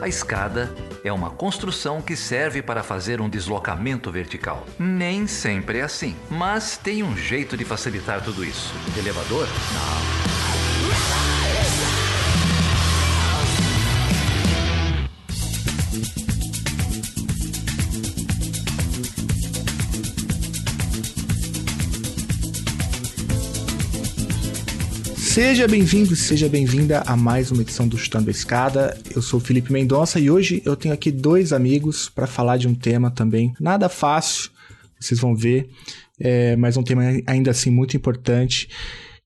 escada é uma construção que serve para fazer um deslocamento vertical. Nem sempre é assim, mas tem um jeito de facilitar tudo isso. Elevador? Não. Seja bem-vindo, seja bem-vinda a mais uma edição do Chutando a Escada. Eu sou o Felipe Mendonça e hoje eu tenho aqui dois amigos para falar de um tema também nada fácil, vocês vão ver, mas um tema ainda assim muito importante,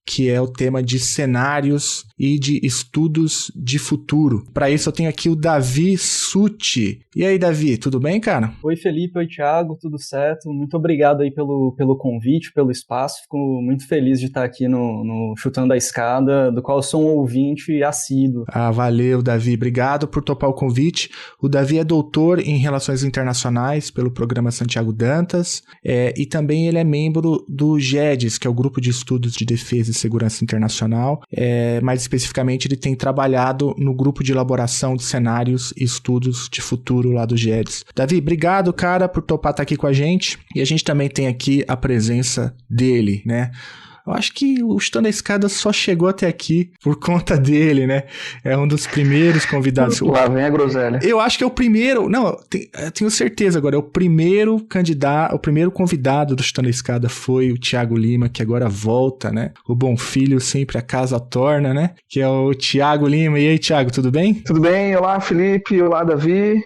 que é o tema de cenários e de estudos de futuro. Para isso eu tenho aqui o Davi Sutti. E aí, Davi, tudo bem, cara? Oi, Felipe, oi, Thiago, tudo certo? Muito obrigado aí pelo convite, pelo espaço. Fico muito feliz de estar aqui no Chutando a Escada, do qual eu sou um ouvinte assíduo. Ah, valeu, Davi. Obrigado por topar o convite. O Davi é doutor em Relações Internacionais pelo programa Santiago Dantas, e também ele é membro do GEDES, que é o Grupo de Estudos de Defesa e Segurança Internacional. Mais especificamente, ele tem trabalhado no grupo de elaboração de cenários e estudos de futuro lá do GEDES. Davi, obrigado, cara, por topar estar aqui com a gente. E a gente também tem aqui a presença dele, né? Eu acho que o Chutando a Escada só chegou até aqui por conta dele, né? É um dos primeiros convidados. Lá vem a groselha. Eu acho que é o primeiro... Não, eu tenho certeza agora. É o primeiro candidato, o primeiro convidado do Chutando a Escada foi o Thiago Lima, que agora volta, né? O bom filho sempre a casa torna, né? Que é o Thiago Lima. E aí, Thiago, tudo bem? Tudo bem. Olá, Felipe. Olá, Davi.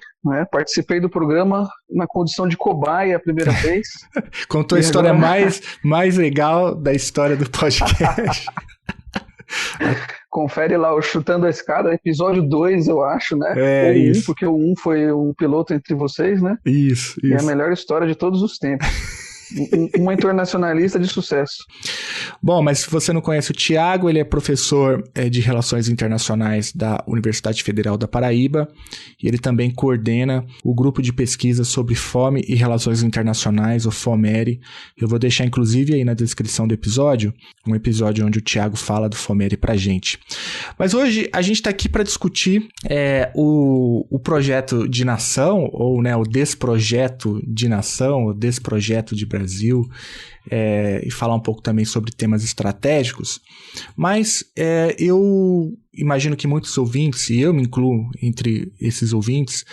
Participei do programa na condição de cobaia a primeira vez. Contou a história agora... mais legal da história do podcast. Confere lá o Chutando a Escada, episódio 2, eu acho, né? É, isso. Porque o 1 foi um piloto entre vocês, né? Isso. E é a melhor história de todos os tempos. Uma internacionalista de sucesso. Bom, mas se você não conhece o Thiago, ele é professor de Relações Internacionais da Universidade Federal da Paraíba e ele também coordena o grupo de pesquisa sobre fome e relações internacionais, o FOMERE. Eu vou deixar inclusive aí na descrição do episódio, um episódio onde o Thiago fala do FOMERE pra gente. Mas hoje a gente está aqui para discutir o projeto de nação, ou né, o desprojeto de nação, o desprojeto de Brasil, e falar um pouco também sobre temas estratégicos, mas eu imagino que muitos ouvintes, e eu me incluo entre esses ouvintes,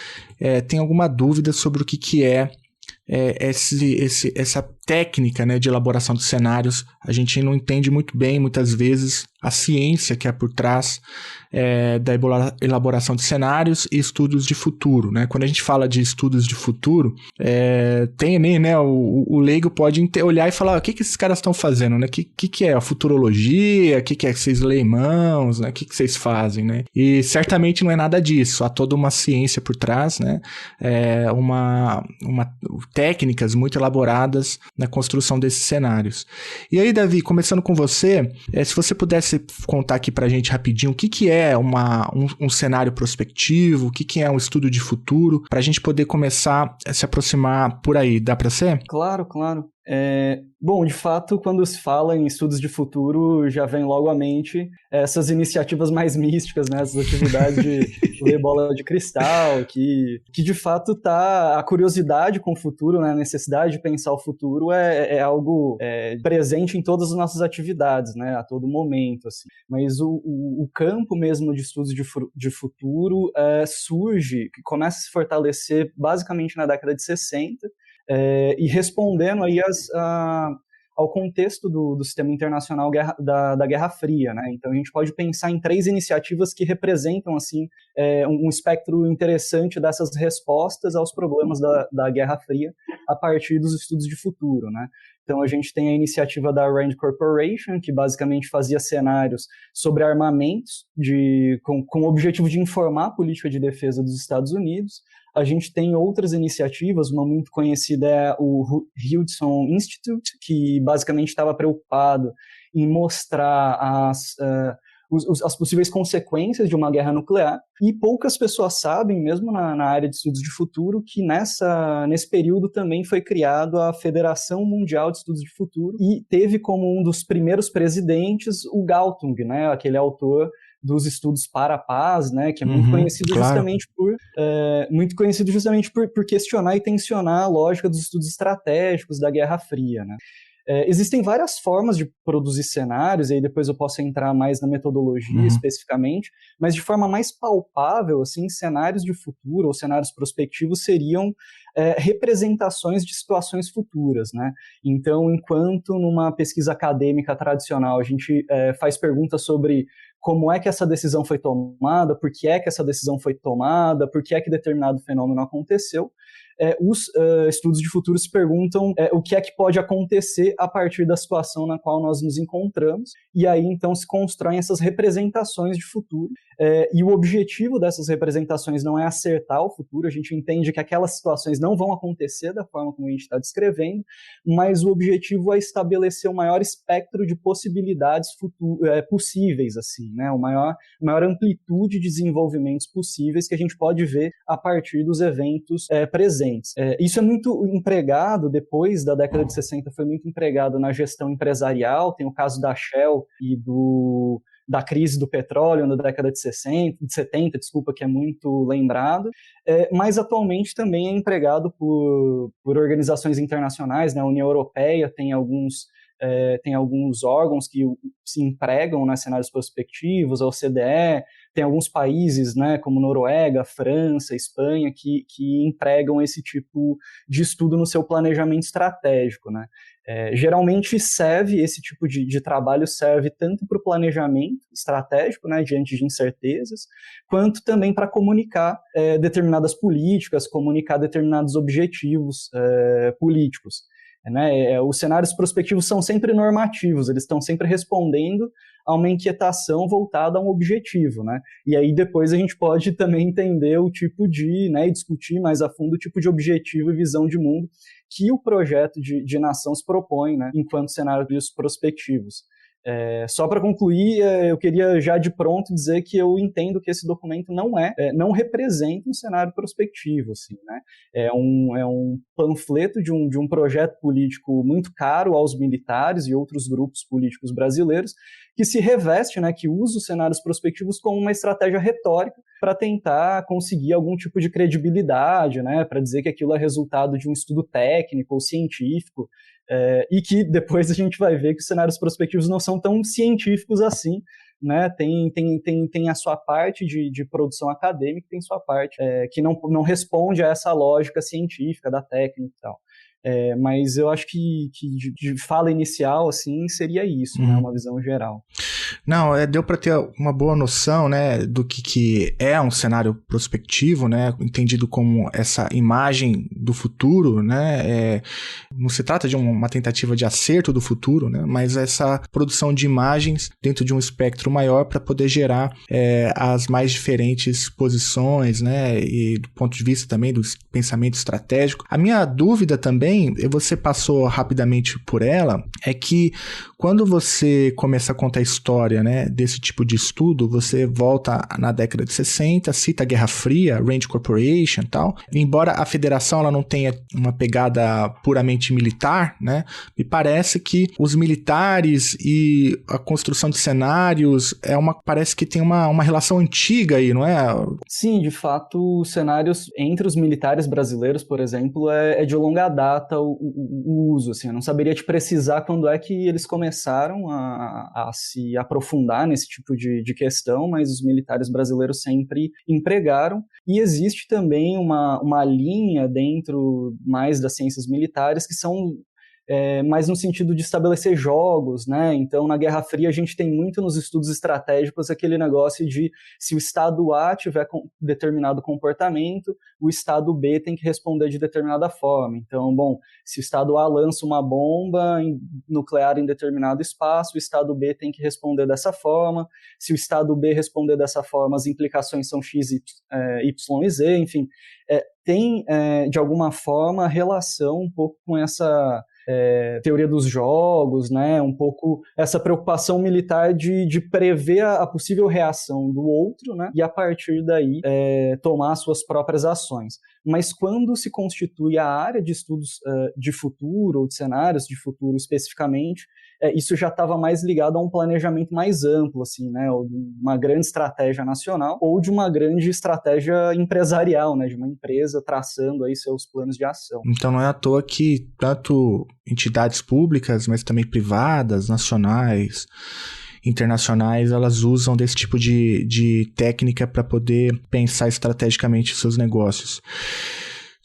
têm alguma dúvida sobre o que é essa técnica, né, de elaboração de cenários. A gente não entende muito bem, muitas vezes, a ciência que é por trás da elaboração de cenários e estudos de futuro, né? Quando a gente fala de estudos de futuro, tem, né, o leigo pode olhar e falar, o que esses caras estão fazendo, né? O que é a futurologia? O que é que vocês leem mãos, né? O que vocês fazem, né? E certamente não é nada disso, há toda uma ciência por trás, né? Técnicas muito elaboradas na construção desses cenários. E aí, Davi, começando com você, se você pudesse contar aqui pra gente rapidinho o que é um cenário prospectivo, o que é um estudo de futuro, pra gente poder começar a se aproximar por aí. Dá pra ser? Claro. Bom, de fato, quando se fala em estudos de futuro, já vem logo à mente essas iniciativas mais místicas, né? Essas atividades de ler bola de cristal, que de fato a curiosidade com o futuro, né? A necessidade de pensar o futuro é algo presente em todas as nossas atividades, né? A todo momento, assim. Mas o campo mesmo de estudos de futuro surge, começa a se fortalecer basicamente na década de 60, e respondendo aí ao contexto do sistema internacional da Guerra Fria, né? Então a gente pode pensar em 3 iniciativas que representam assim, um espectro interessante dessas respostas aos problemas da Guerra Fria a partir dos estudos de futuro, né? Então a gente tem a iniciativa da Rand Corporation, que basicamente fazia cenários sobre armamentos com o objetivo de informar a política de defesa dos Estados Unidos. A gente tem outras iniciativas, uma muito conhecida é o Hudson Institute, que basicamente estava preocupado em mostrar as possíveis consequências de uma guerra nuclear, e poucas pessoas sabem, mesmo na área de estudos de futuro, que nesse período também foi criado a Federação Mundial de Estudos de Futuro, e teve como um dos primeiros presidentes o Galtung, né, aquele autor dos estudos para a paz, né, que é muito conhecido justamente por questionar e tensionar a lógica dos estudos estratégicos da Guerra Fria, né. Existem várias formas de produzir cenários, e aí depois eu posso entrar mais na metodologia especificamente, mas de forma mais palpável, assim, cenários de futuro ou cenários prospectivos seriam representações de situações futuras, né? Então, enquanto numa pesquisa acadêmica tradicional a gente faz perguntas sobre como é que essa decisão foi tomada, por que é que essa decisão foi tomada, por que é que determinado fenômeno aconteceu, os estudos de futuro se perguntam o que é que pode acontecer a partir da situação na qual nós nos encontramos, e aí então se constroem essas representações de futuro, e o objetivo dessas representações não é acertar o futuro, a gente entende que aquelas situações não vão acontecer da forma como a gente está descrevendo, mas o objetivo é estabelecer o maior espectro de possibilidades possíveis, assim, né? maior amplitude de desenvolvimentos possíveis que a gente pode ver a partir dos eventos presentes. Isso é muito empregado, depois da década de 60, foi muito empregado na gestão empresarial, tem o caso da Shell e da crise do petróleo na década de 70, que é muito lembrado, mas atualmente também é empregado por organizações internacionais, né? A União Europeia tem alguns órgãos que se empregam nas cenários prospectivos, a OCDE, tem alguns países, né, como Noruega, França, Espanha, que empregam esse tipo de estudo no seu planejamento estratégico, né? Geralmente esse tipo de trabalho serve tanto para o planejamento estratégico, né, diante de incertezas, quanto também para comunicar determinadas políticas, comunicar determinados objetivos políticos. Né? Os cenários prospectivos são sempre normativos, eles estão sempre respondendo a uma inquietação voltada a um objetivo, né? E aí depois a gente pode também entender o tipo de, né, e discutir mais a fundo o tipo de objetivo e visão de mundo que o projeto de nação se propõe, né, enquanto cenários prospectivos. Só para concluir, eu queria já de pronto dizer que eu entendo que esse documento não representa um cenário prospectivo, assim, né? É um panfleto de um projeto político muito caro aos militares e outros grupos políticos brasileiros, que se reveste, né, que usa os cenários prospectivos como uma estratégia retórica para tentar conseguir algum tipo de credibilidade, né, para dizer que aquilo é resultado de um estudo técnico ou científico, e que depois a gente vai ver que os cenários prospectivos não são tão científicos assim, né? Tem a sua parte de produção acadêmica, tem sua parte que não responde a essa lógica científica da técnica e tal. Mas eu acho que de fala inicial, assim, seria isso, né? Uma visão geral. Não, deu para ter uma boa noção, né, do que é um cenário prospectivo, né, entendido como essa imagem do futuro, né, não se trata de uma tentativa de acerto do futuro, né, mas essa produção de imagens dentro de um espectro maior para poder gerar as mais diferentes posições, né, e do ponto de vista também do pensamento estratégico. A minha dúvida também, você passou rapidamente por ela, é que quando você começa a contar a história, né, desse tipo de estudo, você volta na década de 60, cita a Guerra Fria, Rand Corporation e tal. Embora a federação ela não tenha uma pegada puramente militar, né, me parece que os militares e a construção de cenários parece que tem uma relação antiga aí, não é? Sim, de fato, os cenários entre os militares brasileiros, por exemplo, é de longa data o uso. Assim, eu não saberia te precisar quando é que eles começaram a se aprofundar nesse tipo de questão, mas os militares brasileiros sempre empregaram. E existe também uma linha dentro mais das ciências militares que são mais no sentido de estabelecer jogos, né? Então, na Guerra Fria, a gente tem muito nos estudos estratégicos aquele negócio de se o Estado A tiver determinado comportamento, o Estado B tem que responder de determinada forma. Então, bom, se o Estado A lança uma bomba nuclear em determinado espaço, o Estado B tem que responder dessa forma. Se o Estado B responder dessa forma, as implicações são X, Y e Z, enfim. Tem, de alguma forma, relação um pouco com essa teoria dos jogos, né? Um pouco essa preocupação militar de prever a possível reação do outro, né? E a partir daí tomar suas próprias ações. Mas quando se constitui a área de estudos de futuro, ou de cenários de futuro especificamente, isso já estava mais ligado a um planejamento mais amplo, assim, né? Ou de uma grande estratégia nacional, ou de uma grande estratégia empresarial, né? De uma empresa traçando aí seus planos de ação. Então não é à toa que tanto entidades públicas, mas também privadas, nacionais, internacionais, elas usam desse tipo de técnica para poder pensar estrategicamente os seus negócios.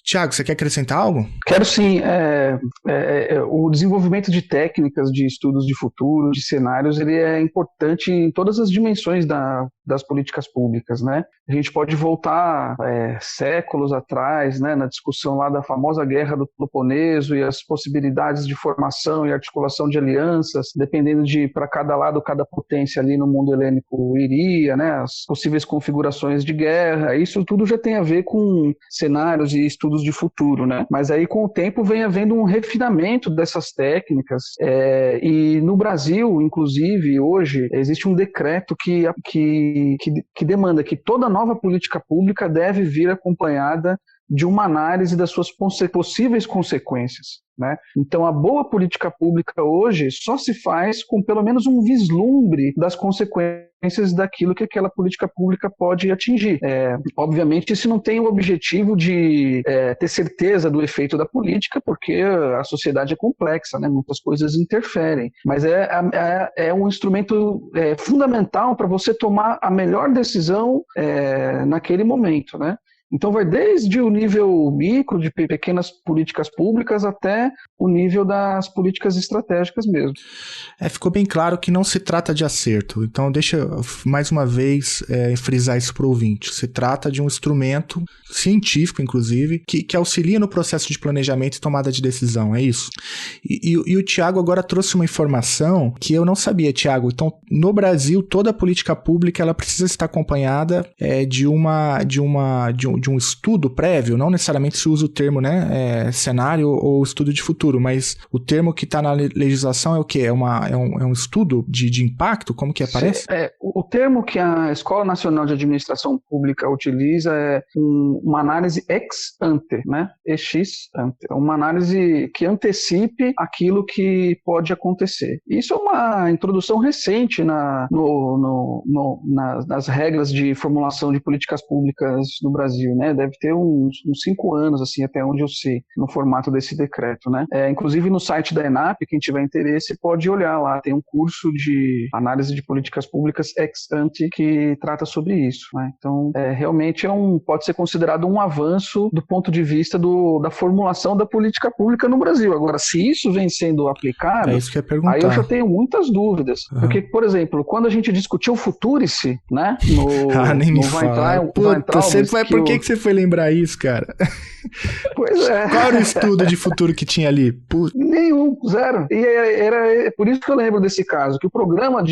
Tiago, você quer acrescentar algo? Quero sim. O desenvolvimento de técnicas, de estudos de futuro, de cenários, ele é importante em todas as dimensões das políticas públicas, né? A gente pode voltar séculos atrás, né, na discussão lá da famosa Guerra do Peloponeso e as possibilidades de formação e articulação de alianças, dependendo de para cada lado, cada potência ali no mundo helênico iria, né, as possíveis configurações de guerra. Isso tudo já tem a ver com cenários e estudos de futuro, né? Mas aí com o tempo vem havendo um refinamento dessas técnicas e no Brasil, inclusive, hoje existe um decreto que demanda que toda nova política pública deve vir acompanhada de uma análise das suas possíveis consequências, né? Então, a boa política pública hoje só se faz com pelo menos um vislumbre das consequências daquilo que aquela política pública pode atingir. Obviamente, isso não tem o objetivo de ter certeza do efeito da política, porque a sociedade é complexa, né? Muitas coisas interferem, mas é um instrumento fundamental para você tomar a melhor decisão naquele momento, né? Então vai desde o nível micro de pequenas políticas públicas até o nível das políticas estratégicas mesmo. Ficou bem claro que não se trata de acerto. Então deixa eu, mais uma vez, frisar isso para o ouvinte. Se trata de um instrumento científico, inclusive, que auxilia no processo de planejamento e tomada de decisão, é isso? E o Tiago agora trouxe uma informação que eu não sabia, Tiago. Então, no Brasil, toda a política pública ela precisa estar acompanhada de um estudo prévio. Não necessariamente se usa o termo, né, cenário ou estudo de futuro, mas o termo que está na legislação é o quê? É um estudo de impacto? Como que aparece? O termo que a Escola Nacional de Administração Pública utiliza é uma análise ex ante, né? Ex ante. Uma análise que antecipe aquilo que pode acontecer. Isso é uma introdução recente nas regras de formulação de políticas públicas no Brasil, né? Deve ter uns 5 anos, assim, até onde eu sei, no formato desse decreto, né? Inclusive no site da ENAP, quem tiver interesse pode olhar lá, tem um curso de análise de políticas públicas ex ante que trata sobre isso, né? Então, realmente pode ser considerado um avanço do ponto de vista da formulação da política pública no Brasil. Agora, se isso vem sendo aplicado, isso que eu ia perguntar. Aí eu já tenho muitas dúvidas. Porque, por exemplo, quando a gente discutiu o Futurice, né? Nem me fala. Por que você foi lembrar isso, cara? Pois é. Qual era o estudo de futuro que tinha ali? Nenhum, zero. E era por isso que eu lembro desse caso, que o programa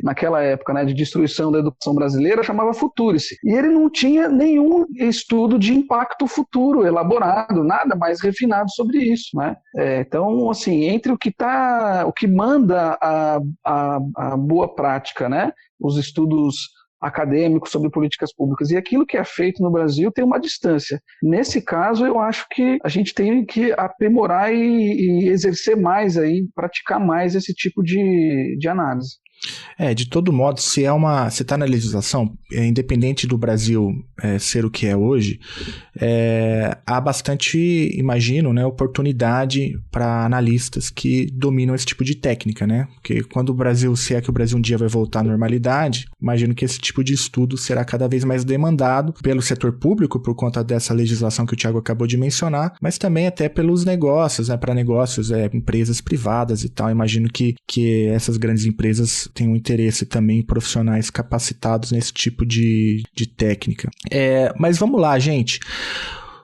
naquela época, né, de destruição da educação brasileira chamava Futurice. E ele não tinha nenhum estudo de impacto futuro elaborado, nada mais refinado sobre isso, né? Então, assim, entre o que manda a boa prática, né, os estudos acadêmicos sobre políticas públicas e aquilo que é feito no Brasil tem uma distância. Nesse caso, eu acho que a gente tem que aprimorar e exercer mais aí, praticar mais esse tipo de análise. De todo modo, se está na legislação, independente do Brasil ser o que é hoje, há bastante, imagino, né, oportunidade para analistas que dominam esse tipo de técnica, né? Porque quando o Brasil, se é que o Brasil um dia vai voltar à normalidade, imagino que esse tipo de estudo será cada vez mais demandado pelo setor público, por conta dessa legislação que o Tiago acabou de mencionar, mas também até pelos negócios, né, para negócios, empresas privadas e tal. Imagino que essas grandes empresas têm um interesse também em profissionais capacitados nesse tipo de técnica. Mas vamos lá, gente.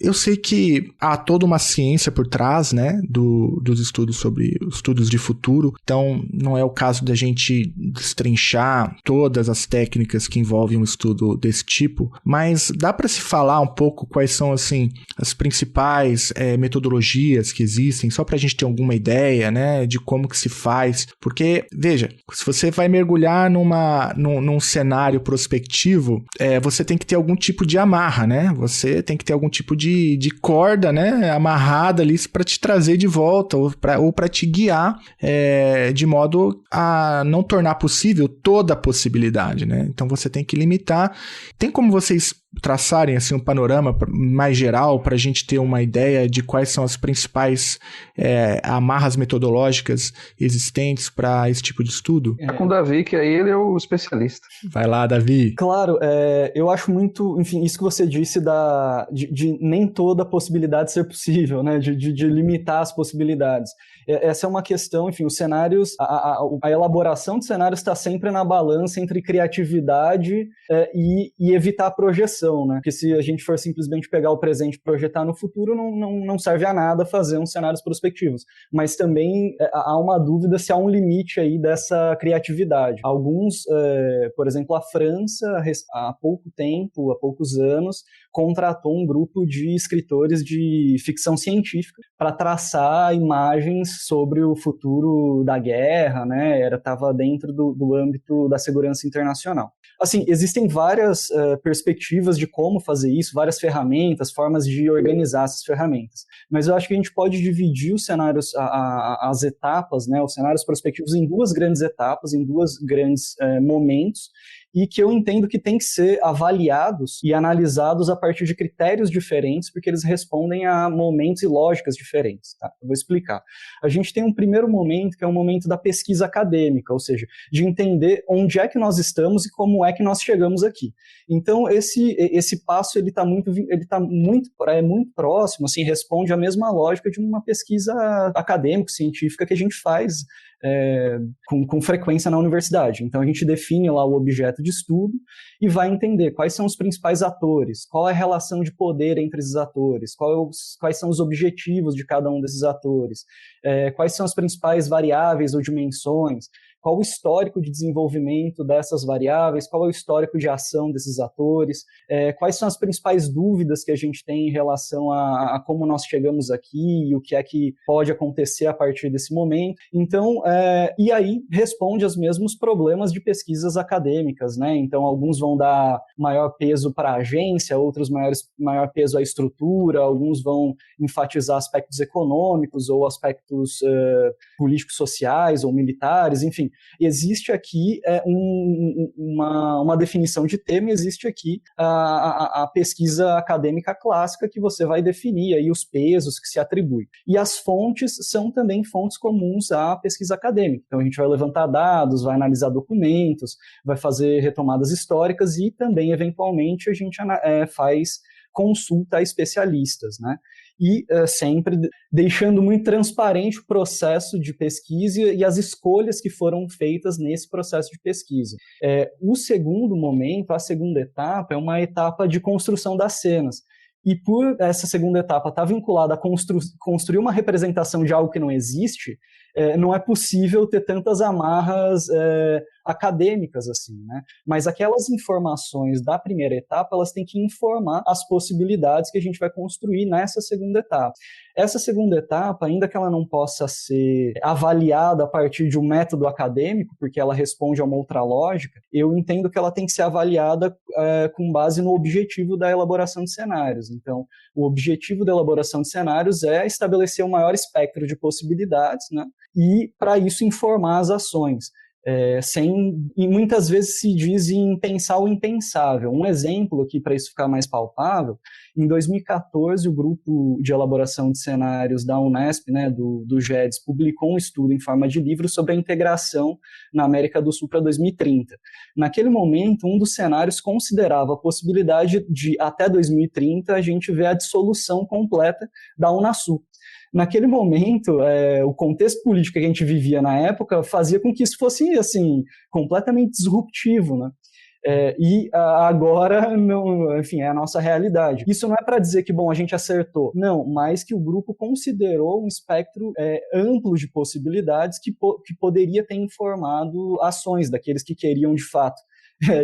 Eu sei que há toda uma ciência por trás, né, dos estudos sobre os estudos de futuro, então não é o caso da gente destrinchar todas as técnicas que envolvem um estudo desse tipo, mas dá para se falar um pouco quais são, assim, as principais metodologias que existem, só para a gente ter alguma ideia, né, de como que se faz, porque, veja, se você vai mergulhar num cenário prospectivo, você tem que ter algum tipo de amarra, né, você tem que ter algum tipo de corda, né, amarrada ali para te trazer de volta ou para te guiar de modo a não tornar possível toda a possibilidade, né? Então você tem que limitar. Tem como vocês traçarem assim um panorama mais geral para a gente ter uma ideia de quais são as principais amarras metodológicas existentes para esse tipo de estudo? Com o Davi, que aí ele é o especialista. Vai lá, Davi. Claro, eu acho muito, enfim, isso que você disse de nem toda possibilidade ser possível, né? De limitar as possibilidades. Essa é uma questão, enfim, os cenários, a elaboração de cenários está sempre na balança entre criatividade e evitar a projeção, né? Porque se a gente for simplesmente pegar o presente e projetar no futuro, não serve a nada fazer uns cenários prospectivos. Mas também há uma dúvida se há um limite aí dessa criatividade. Alguns, por exemplo, a França, há poucos anos, contratou um grupo de escritores de ficção científica para traçar imagens sobre o futuro da guerra, né? Estava dentro do âmbito da segurança internacional. Assim, existem várias perspectivas de como fazer isso, várias ferramentas, formas de organizar essas ferramentas. Mas eu acho que a gente pode dividir os cenários, as etapas, né? Os cenários prospectivos em duas grandes etapas, em duas grandes momentos, e que eu entendo que tem que ser avaliados e analisados a partir de critérios diferentes, porque eles respondem a momentos e lógicas diferentes. Tá? Eu vou explicar. A gente tem um primeiro momento, que é o momento da pesquisa acadêmica, ou seja, de entender onde é que nós estamos e como é que nós chegamos aqui. Então, esse passo ele está muito próximo, assim, responde à mesma lógica de uma pesquisa acadêmica, científica que a gente faz com frequência na universidade. Então a gente define lá o objeto de estudo e vai entender quais são os principais atores, qual é a relação de poder entre esses atores, quais são os objetivos de cada um desses atores, quais são as principais variáveis ou dimensões, qual o histórico de desenvolvimento dessas variáveis, qual é o histórico de ação desses atores, quais são as principais dúvidas que a gente tem em relação a como nós chegamos aqui e o que é que pode acontecer a partir desse momento. Então, e aí responde aos mesmos problemas de pesquisas acadêmicas, né? Então, alguns vão dar maior peso para a agência, outros maior peso à estrutura, alguns vão enfatizar aspectos econômicos ou aspectos políticos sociais ou militares, enfim. Existe aqui uma definição de tema, existe aqui a pesquisa acadêmica clássica que você vai definir aí os pesos que se atribuem. E as fontes são também fontes comuns à pesquisa acadêmica. Então a gente vai levantar dados, vai analisar documentos, vai fazer retomadas históricas e também, eventualmente, a gente faz consulta a especialistas, né? E sempre deixando muito transparente o processo de pesquisa e as escolhas que foram feitas nesse processo de pesquisa. O segundo momento, a segunda etapa, é uma etapa de construção das cenas. E por essa segunda etapa estar vinculada a construir uma representação de algo que não existe, não é possível ter tantas amarras acadêmicas assim, né? Mas aquelas informações da primeira etapa, elas têm que informar as possibilidades que a gente vai construir nessa segunda etapa. Essa segunda etapa, ainda que ela não possa ser avaliada a partir de um método acadêmico, porque ela responde a uma outra lógica, eu entendo que ela tem que ser avaliada com base no objetivo da elaboração de cenários. Então, o objetivo da elaboração de cenários é estabelecer um maior espectro de possibilidades, né? E, para isso, informar as ações. E muitas vezes se diz em pensar o impensável. Um exemplo aqui para isso ficar mais palpável, em 2014 o grupo de elaboração de cenários da Unesp, né, do GEDS, publicou um estudo em forma de livro sobre a integração na América do Sul para 2030. Naquele momento, um dos cenários considerava a possibilidade de, até 2030, a gente ver a dissolução completa da Unasul. Naquele momento, o contexto político que a gente vivia na época fazia com que isso fosse, assim, completamente disruptivo, né? Agora, não, enfim, é a nossa realidade. Isso não é para dizer que, bom, a gente acertou. Não, mas que o grupo considerou um espectro amplo de possibilidades que poderia ter informado ações daqueles que queriam, de fato,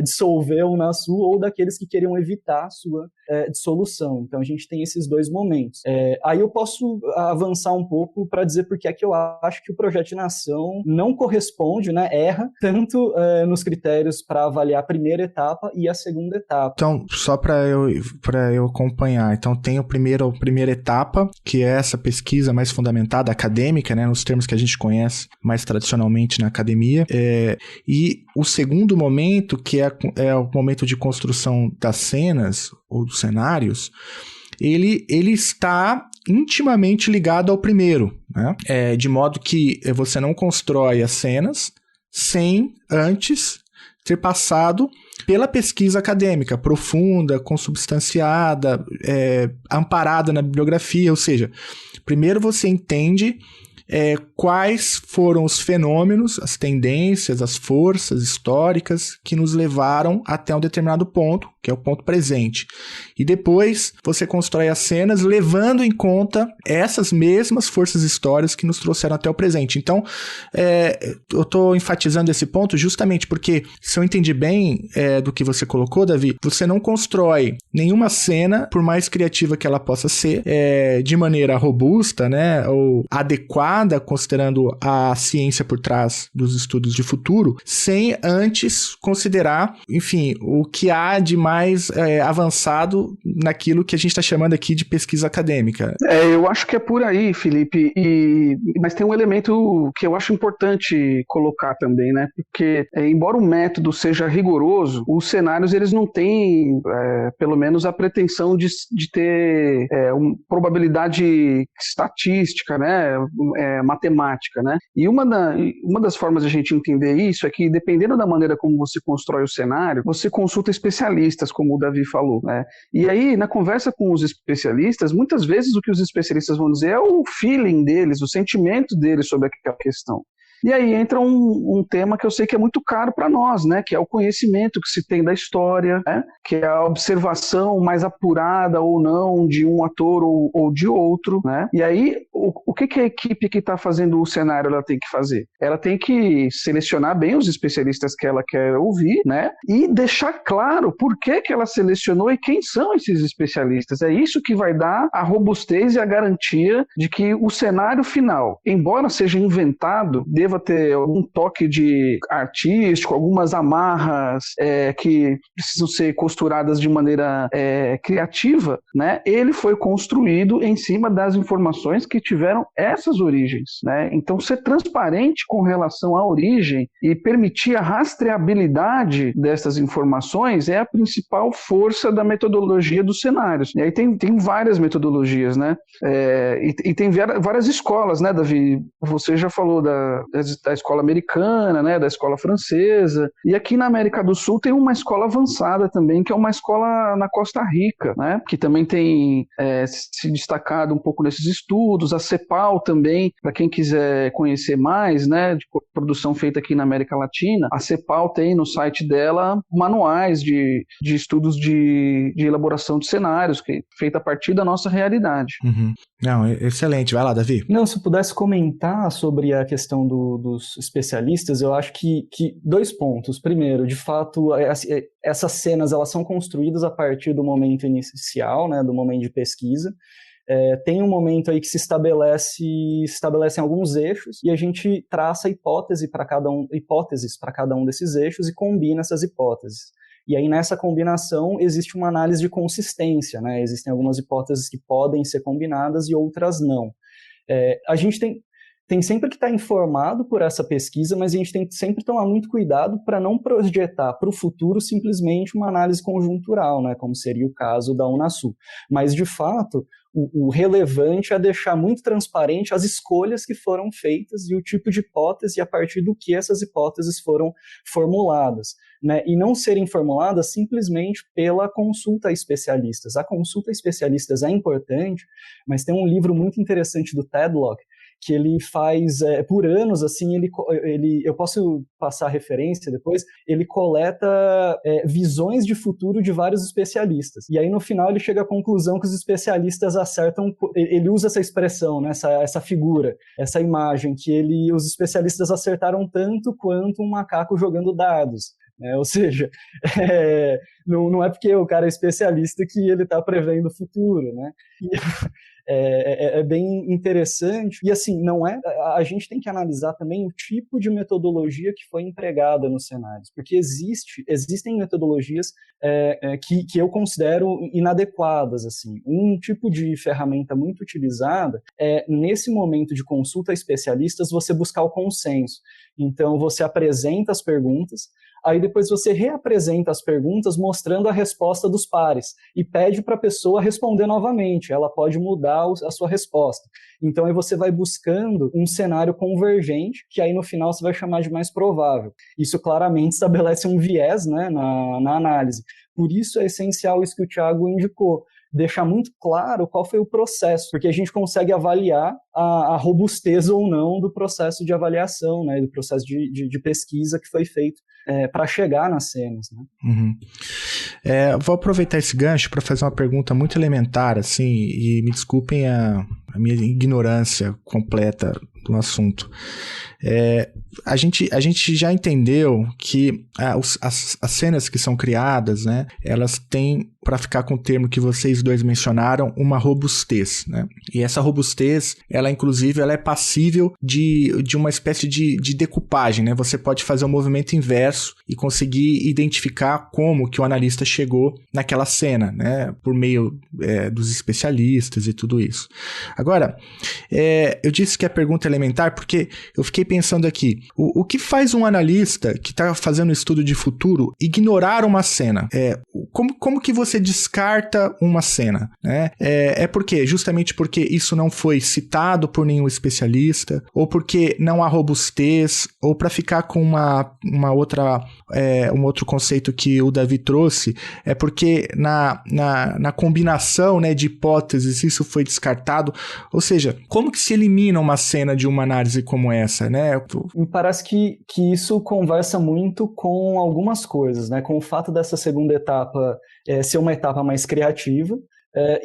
dissolver a Unasul ou daqueles que queriam evitar a sua dissolução. Então a gente tem esses dois momentos. Aí eu posso avançar um pouco para dizer por que é que eu acho que o projeto de nação não corresponde, né, erra tanto nos critérios para avaliar a primeira etapa e a segunda etapa. Então, só para eu acompanhar, então tem a primeira etapa, que é essa pesquisa mais fundamentada, acadêmica, né, nos termos que a gente conhece mais tradicionalmente na academia, e o segundo momento, que é o momento de construção das cenas ou dos cenários, ele está intimamente ligado ao primeiro, né? De modo que você não constrói as cenas sem antes ter passado pela pesquisa acadêmica, profunda, consubstanciada, amparada na bibliografia, ou seja, primeiro você entende quais foram os fenômenos, as tendências, as forças históricas que nos levaram até um determinado ponto, que é o ponto presente. E depois você constrói as cenas levando em conta essas mesmas forças históricas que nos trouxeram até o presente. Então, eu estou enfatizando esse ponto justamente porque, se eu entendi bem do que você colocou, Davi, você não constrói nenhuma cena, por mais criativa que ela possa ser, de maneira robusta, né, ou adequada, considerando a ciência por trás dos estudos de futuro, sem antes considerar, enfim, o que há de mais avançado naquilo que a gente está chamando aqui de pesquisa acadêmica. Eu acho que é por aí, Felipe, mas tem um elemento que eu acho importante colocar também, né? Porque, embora o método seja rigoroso, os cenários eles não têm, pelo menos, a pretensão de ter uma probabilidade estatística, né? Matemática, né? E uma das formas de a gente entender isso é que, dependendo da maneira como você constrói o cenário, você consulta especialistas, como o Davi falou, né? E aí, na conversa com os especialistas, muitas vezes o que os especialistas vão dizer é o feeling deles, o sentimento deles sobre aquela questão. E aí entra um tema que eu sei que é muito caro para nós, né? Que é o conhecimento que se tem da história, né? Que é a observação mais apurada ou não de um ator ou de outro, né? E aí, o que a equipe que está fazendo o cenário ela tem que fazer? Ela tem que selecionar bem os especialistas que ela quer ouvir, né? E deixar claro por que ela selecionou e quem são esses especialistas. É isso que vai dar a robustez e a garantia de que o cenário final, embora seja inventado, deva ter algum toque de artístico, algumas amarras que precisam ser costuradas de maneira criativa, né? Ele foi construído em cima das informações que tiveram essas origens, né? Então, ser transparente com relação à origem e permitir a rastreabilidade dessas informações é a principal força da metodologia dos cenários. E aí tem várias metodologias, né? E tem várias escolas, né, Davi? Você já falou da escola americana, né, da escola francesa, e aqui na América do Sul tem uma escola avançada também, que é uma escola na Costa Rica, né, que também tem se destacado um pouco nesses estudos, a CEPAL também, para quem quiser conhecer mais, né, de produção feita aqui na América Latina, a CEPAL tem no site dela manuais de estudos de elaboração de cenários, que é feita a partir da nossa realidade. Uhum. Não, excelente. Vai lá, Davi. Não, se eu pudesse comentar sobre a questão dos especialistas, eu acho que 2 pontos. Primeiro, de fato, essas cenas elas são construídas a partir do momento inicial, né, do momento de pesquisa. Tem um momento aí que se estabelecem alguns eixos e a gente traça hipóteses para cada um desses eixos e combina essas hipóteses. E aí, nessa combinação, existe uma análise de consistência, né? Existem algumas hipóteses que podem ser combinadas e outras não. A gente tem sempre que estar informado por essa pesquisa, mas a gente tem que sempre tomar muito cuidado para não projetar para o futuro simplesmente uma análise conjuntural, né? Como seria o caso da Unasul. Mas, de fato, o relevante é deixar muito transparente as escolhas que foram feitas e o tipo de hipótese e a partir do que essas hipóteses foram formuladas, né? E não serem formuladas simplesmente pela consulta a especialistas. A consulta a especialistas é importante, mas tem um livro muito interessante do Tedlock que ele faz, por anos, assim, eu posso passar a referência depois, ele coleta visões de futuro de vários especialistas. E aí, no final, ele chega à conclusão que os especialistas acertam, ele usa essa expressão, né, essa figura, essa imagem, que os especialistas acertaram tanto quanto um macaco jogando dados. Ou seja, não é porque o cara é especialista que ele está prevendo o futuro, né? É bem interessante. E assim, a gente tem que analisar também o tipo de metodologia que foi empregada nos cenários, porque existem metodologias que eu considero inadequadas. Assim. Um tipo de ferramenta muito utilizada nesse momento de consulta a especialistas, você buscar o consenso. Então, você apresenta as perguntas, aí depois você reapresenta as perguntas mostrando a resposta dos pares e pede para a pessoa responder novamente. Ela pode mudar a sua resposta. Então, aí você vai buscando um cenário convergente, que aí no final você vai chamar de mais provável. Isso claramente estabelece um viés, né, na análise. Por isso é essencial isso que o Thiago indicou, deixar muito claro qual foi o processo, porque a gente consegue avaliar a robustez ou não do processo de avaliação, né, do processo de pesquisa que foi feito para chegar nas cenas. Né? Uhum. Vou aproveitar esse gancho para fazer uma pergunta muito elementar, assim, e me desculpem a minha ignorância completa do assunto. A gente já entendeu que as cenas que são criadas, né, elas têm, para ficar com o termo que vocês dois mencionaram, uma robustez, né? E essa robustez, ela inclusive ela é passível de uma espécie de decupagem, né? Você pode fazer um movimento inverso e conseguir identificar como que o analista chegou naquela cena, né? Por meio dos especialistas e tudo isso. Agora, eu disse que a pergunta é elementar porque eu fiquei pensando aqui, o que faz um analista que está fazendo um estudo de futuro ignorar uma cena? Como que você descarta uma cena? Né? Justamente porque isso não foi citado por nenhum especialista, ou porque não há robustez, ou para ficar com um outro conceito que o Davi trouxe, é porque na combinação, né, de hipóteses isso foi descartado. Ou seja, como que se elimina uma cena de uma análise como essa? Né? Me parece que isso conversa muito com algumas coisas, né? Com o fato dessa segunda etapa ser uma etapa mais criativa,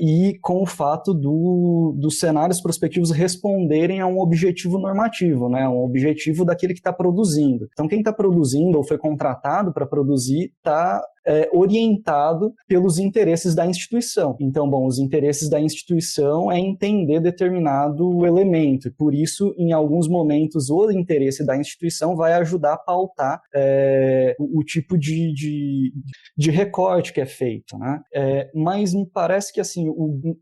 e com o fato dos cenários prospectivos responderem a um objetivo normativo, né? Um objetivo daquele que está produzindo. Então, quem está produzindo ou foi contratado para produzir está orientado pelos interesses da instituição. Então, os interesses da instituição é entender determinado elemento, e por isso, em alguns momentos, o interesse da instituição vai ajudar a pautar o tipo de recorte que é feito, né? Mas me parece que, assim,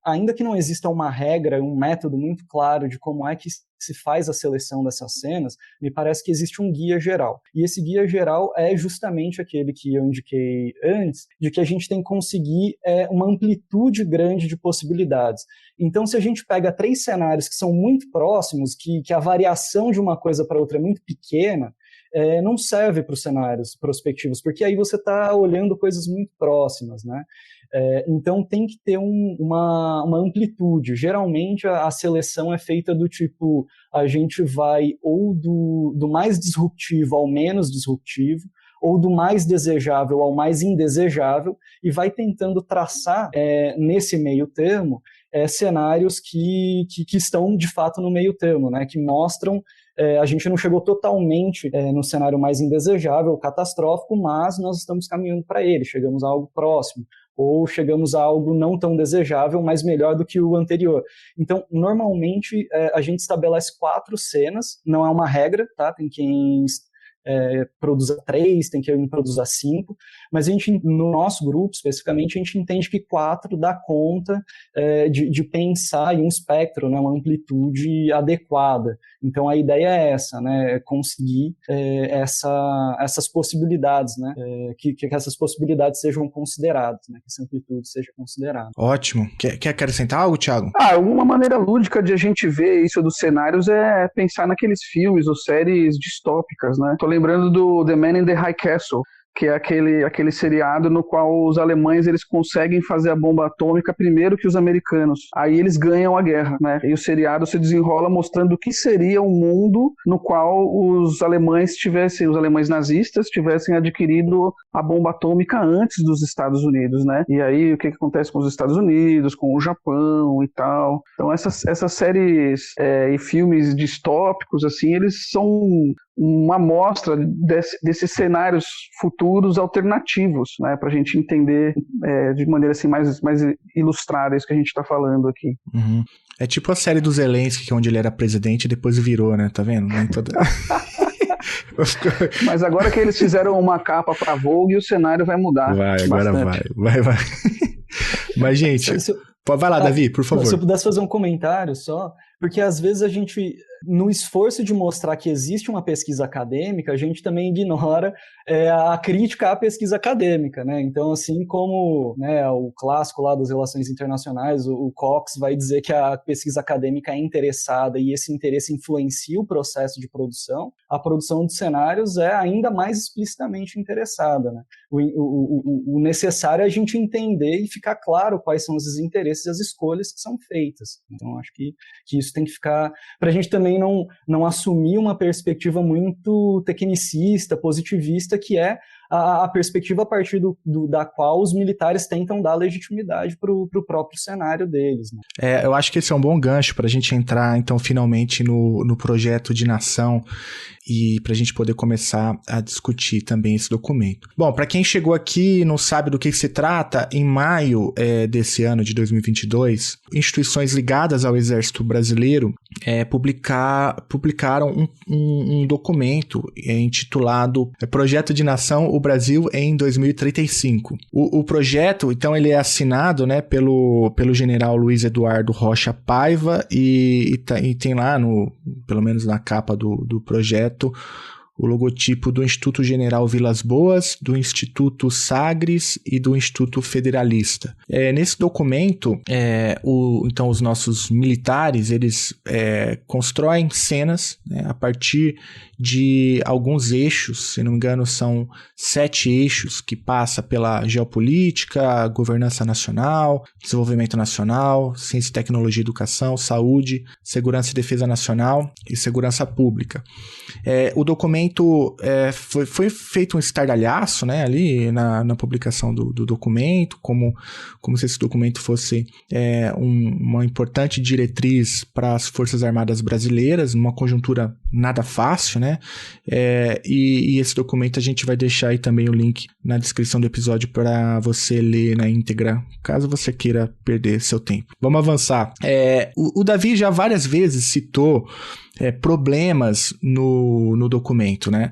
ainda que não exista uma regra, um método muito claro de como é que se faz a seleção dessas cenas, me parece que existe um guia geral. E esse guia geral é justamente aquele que eu indiquei antes, de que a gente tem que conseguir uma amplitude grande de possibilidades. Então, se a gente pega 3 cenários que são muito próximos, que a variação de uma coisa para outra é muito pequena, não serve para os cenários prospectivos, porque aí você está olhando coisas muito próximas, né? Então tem que ter uma amplitude. Geralmente a seleção é feita do tipo, a gente vai ou do mais disruptivo ao menos disruptivo, ou do mais desejável ao mais indesejável, e vai tentando traçar nesse meio termo cenários que estão de fato no meio termo, né? Que mostram a gente não chegou totalmente no cenário mais indesejável, catastrófico, mas nós estamos caminhando para ele, chegamos a algo próximo, ou chegamos a algo não tão desejável, mas melhor do que o anterior. Então, normalmente, a gente estabelece 4 cenas, não é uma regra, tá? Tem quem produza 3, tem quem produza 5, mas a gente, no nosso grupo, especificamente, a gente entende que 4 dá conta de pensar em um espectro, né, uma amplitude adequada. Então, a ideia é essa, né, conseguir essas possibilidades, né, que essas possibilidades sejam consideradas, né, que essa amplitude seja considerada. Ótimo. Quer acrescentar algo, Thiago? Uma maneira lúdica de a gente ver isso dos cenários é pensar naqueles filmes ou séries distópicas, né? Tô lembrando do The Man in the High Castle, que é aquele seriado no qual os alemães eles conseguem fazer a bomba atômica primeiro que os americanos. Aí eles ganham a guerra, né? E o seriado se desenrola mostrando o que seria um mundo no qual os alemães nazistas tivessem adquirido a bomba atômica antes dos Estados Unidos, né? E aí o que acontece com os Estados Unidos, com o Japão e tal. Então essas séries e filmes distópicos, assim, eles são uma amostra desses cenários futuros alternativos, né, para a gente entender de maneira assim, mais ilustrada isso que a gente está falando aqui. Uhum. É tipo a série do Zelensky, onde ele era presidente e depois virou, né? Tá vendo? Nem toda... Mas agora que eles fizeram uma capa para Vogue, o cenário vai mudar. Agora vai. Mas, gente... Vai lá, Davi, por favor. Se eu pudesse fazer um comentário só, porque às vezes a gente, no esforço de mostrar que existe uma pesquisa acadêmica, a gente também ignora a crítica à pesquisa acadêmica, né? Então, assim como, né, o clássico lá das relações internacionais, o Cox vai dizer que a pesquisa acadêmica é interessada e esse interesse influencia o processo de produção, a produção de cenários é ainda mais explicitamente interessada, né? O necessário é a gente entender e ficar claro quais são esses interesses e as escolhas que são feitas. Então, acho que isso tem que ficar... Para a gente também não assumir uma perspectiva muito tecnicista, positivista, que é a perspectiva a partir da qual os militares tentam dar legitimidade para o próprio cenário deles, né? Eu acho que esse é um bom gancho para a gente entrar, então, finalmente no projeto de nação e para a gente poder começar a discutir também esse documento. Bom, para quem chegou aqui e não sabe do que se trata, em maio desse ano de 2022, instituições ligadas ao Exército Brasileiro publicaram um documento intitulado Projeto de Nação, o Brasil em 2035. O projeto, então, ele é assinado, né, pelo general Luiz Eduardo Rocha Paiva e tem lá, pelo menos na capa do projeto, o logotipo do Instituto General Vilas Boas, do Instituto Sagres e do Instituto Federalista. Nesse documento, então os nossos militares, eles constroem cenas, né, a partir de alguns eixos, se não me engano são 7 eixos que passa pela geopolítica, governança nacional, desenvolvimento nacional, ciência e tecnologia e educação, saúde, segurança e defesa nacional e segurança pública. O documento foi feito um estardalhaço, né, ali na publicação do documento, como se esse documento fosse uma importante diretriz para as Forças Armadas brasileiras, numa conjuntura nada fácil, né? E esse documento a gente vai deixar aí também o link na descrição do episódio para você ler na íntegra, caso você queira perder seu tempo. Vamos avançar. O Davi já várias vezes citou problemas no documento, né?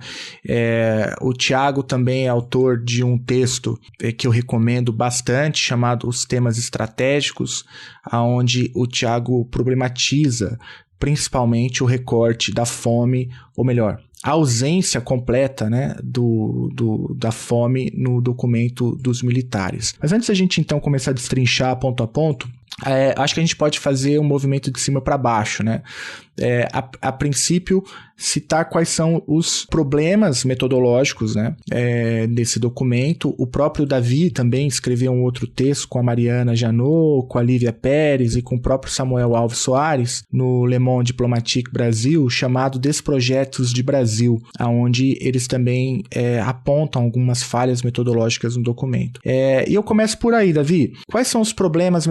O Tiago também é autor de um texto que eu recomendo bastante, chamado Os Temas Estratégicos, onde o Tiago problematiza principalmente o recorte da fome, ou melhor, a ausência completa, né, da fome no documento dos militares. Mas antes da gente então começar a destrinchar ponto a ponto, acho que a gente pode fazer um movimento de cima para baixo, né? A princípio, citar quais são os problemas metodológicos, né, desse documento. O próprio Davi também escreveu um outro texto com a Mariana Janot, com a Lívia Pérez e com o próprio Samuel Alves Soares no Le Monde Diplomatique Brasil, chamado Desprojetos de Brasil, onde eles também apontam algumas falhas metodológicas no documento. E eu começo por aí, Davi. Quais são os problemas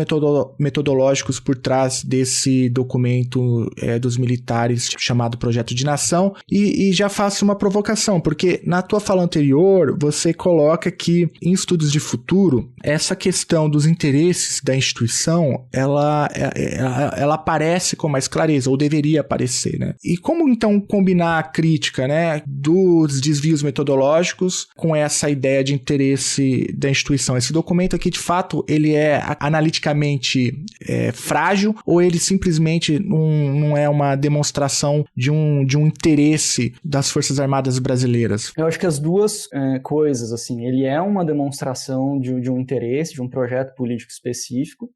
metodológicos por trás desse documento dos militares chamado Projeto de Nação? E já faço uma provocação, porque na tua fala anterior você coloca que em estudos de futuro essa questão dos interesses da instituição ela aparece com mais clareza, ou deveria aparecer, né? E como então combinar a crítica, né, dos desvios metodológicos com essa ideia de interesse da instituição? Esse documento aqui, de fato, ele é analiticamente frágil, ou ele simplesmente não é uma demonstração de um um interesse das Forças Armadas brasileiras? Eu acho que as duas coisas, assim, ele é uma demonstração de um interesse, de um projeto político específico,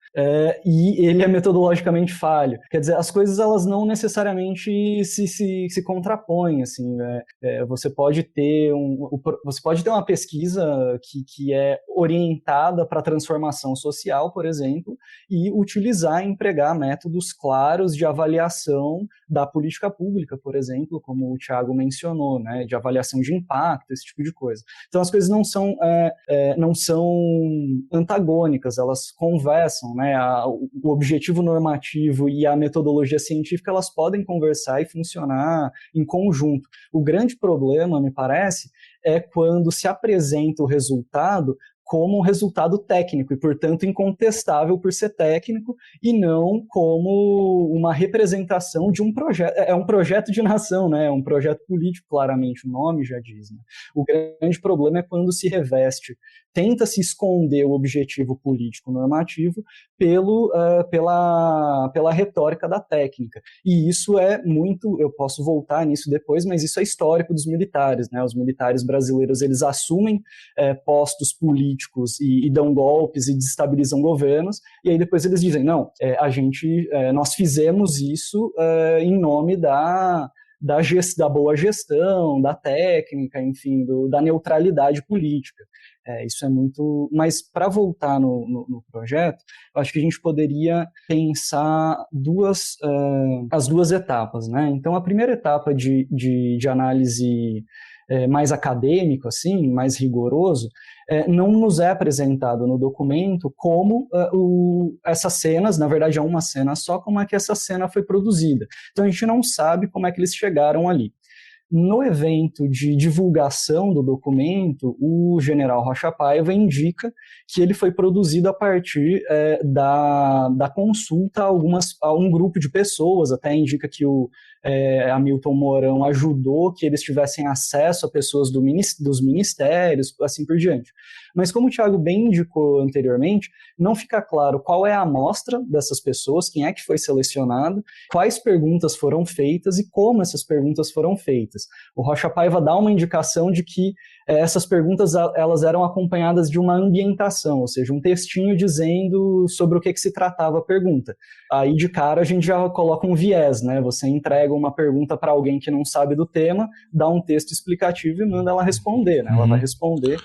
e ele é metodologicamente falho. Quer dizer, as coisas elas não necessariamente se contrapõem, assim, né? Você pode ter uma pesquisa que é orientada para a transformação social, por exemplo, e utilizar e empregar métodos claros de avaliação da política pública, por exemplo, como o Thiago mencionou, né, de avaliação de impacto, esse tipo de coisa. Então as coisas não são antagônicas, elas conversam, né, o objetivo normativo e a metodologia científica, elas podem conversar e funcionar em conjunto. O grande problema, me parece, é quando se apresenta o resultado como um resultado técnico e, portanto, incontestável por ser técnico e não como uma representação de um projeto. É um projeto de nação, né? É um projeto político, claramente, o nome já diz, né? O grande problema é quando se reveste, tenta se esconder o objetivo político normativo pela retórica da técnica. E isso é muito, eu posso voltar nisso depois, mas isso é histórico dos militares, né? Os militares brasileiros, eles assumem postos políticos e dão golpes e desestabilizam governos, e aí depois eles dizem, não, nós fizemos isso em nome da boa gestão, da técnica, enfim, da neutralidade política. Isso é muito... Mas para voltar no projeto, eu acho que a gente poderia pensar as duas etapas, né? Então, a primeira etapa de análise mais acadêmico, assim, mais rigoroso, não nos é apresentado no documento como essas cenas, na verdade é uma cena só, como é que essa cena foi produzida. Então a gente não sabe como é que eles chegaram ali. No evento de divulgação do documento, o general Rocha Paiva indica que ele foi produzido a partir da consulta a um grupo de pessoas, até indica que o Hamilton Mourão ajudou que eles tivessem acesso a pessoas dos ministérios, assim por diante. Mas como o Thiago bem indicou anteriormente, não fica claro qual é a amostra dessas pessoas, quem é que foi selecionado, quais perguntas foram feitas e como essas perguntas foram feitas. O Rocha Paiva dá uma indicação de que essas perguntas elas eram acompanhadas de uma ambientação, ou seja, um textinho dizendo sobre o que se tratava a pergunta. Aí de cara a gente já coloca um viés, né? Você entrega uma pergunta para alguém que não sabe do tema, dá um texto explicativo e manda ela responder, né? Ela vai responder.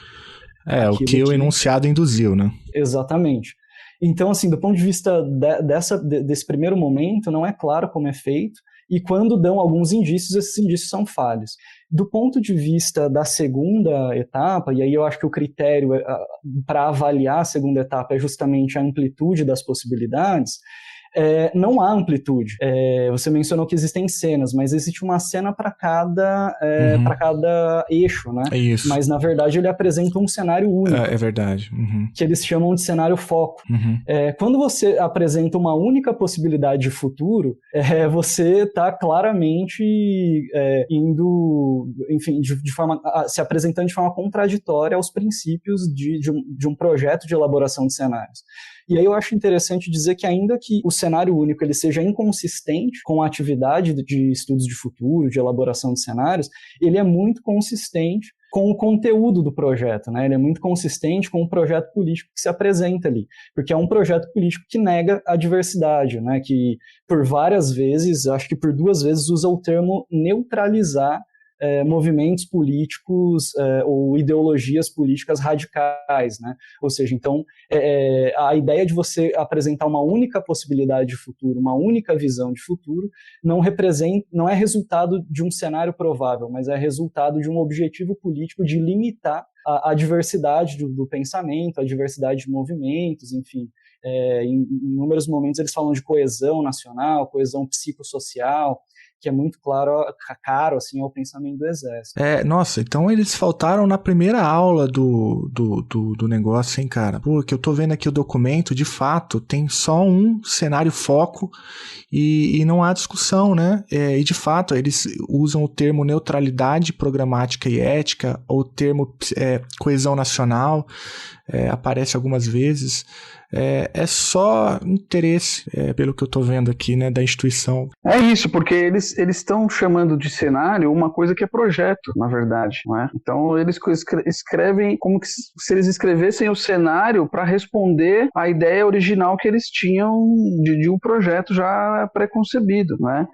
O que o enunciado induziu, né? Exatamente. Então, assim, do ponto de vista desse primeiro momento, não é claro como é feito, e quando dão alguns indícios, esses indícios são falhos. Do ponto de vista da segunda etapa, e aí eu acho que o critério para avaliar a segunda etapa é justamente a amplitude das possibilidades, não há amplitude. Você mencionou que existem cenas, mas existe uma cena para cada eixo, né? É isso. Mas, na verdade, ele apresenta um cenário único. É verdade. Uhum. Que eles chamam de cenário foco. Uhum. Quando você apresenta uma única possibilidade de futuro, você está claramente indo, enfim, se apresentando de forma contraditória aos princípios de um projeto de elaboração de cenários. E aí eu acho interessante dizer que ainda que o cenário único ele seja inconsistente com a atividade de estudos de futuro, de elaboração de cenários, ele é muito consistente com o conteúdo do projeto, né? Ele é muito consistente com o projeto político que se apresenta ali, porque é um projeto político que nega a diversidade, né? Que por várias vezes, acho que por 2 vezes, usa o termo neutralizar movimentos políticos ou ideologias políticas radicais, né? Ou seja, então, a ideia de você apresentar uma única possibilidade de futuro, uma única visão de futuro, não é resultado de um cenário provável, mas é resultado de um objetivo político de limitar a diversidade do pensamento, a diversidade de movimentos, enfim. Em inúmeros momentos eles falam de coesão nacional, coesão psicossocial, que é muito caro assim, ao pensamento do Exército. Nossa, então eles faltaram na primeira aula do negócio, hein, cara? Pô, que eu tô vendo aqui o documento, de fato, tem só um cenário foco e não há discussão, né? E de fato, eles usam o termo neutralidade programática e ética, ou o termo coesão nacional, aparece algumas vezes. É só interesse, pelo que eu tô vendo aqui, né, da instituição. É isso, porque eles eles estão chamando de cenário uma coisa que é projeto, na verdade, não é? Então eles escrevem como que se eles escrevessem o cenário para responder à ideia original que eles tinham de um projeto já pré-concebido, né?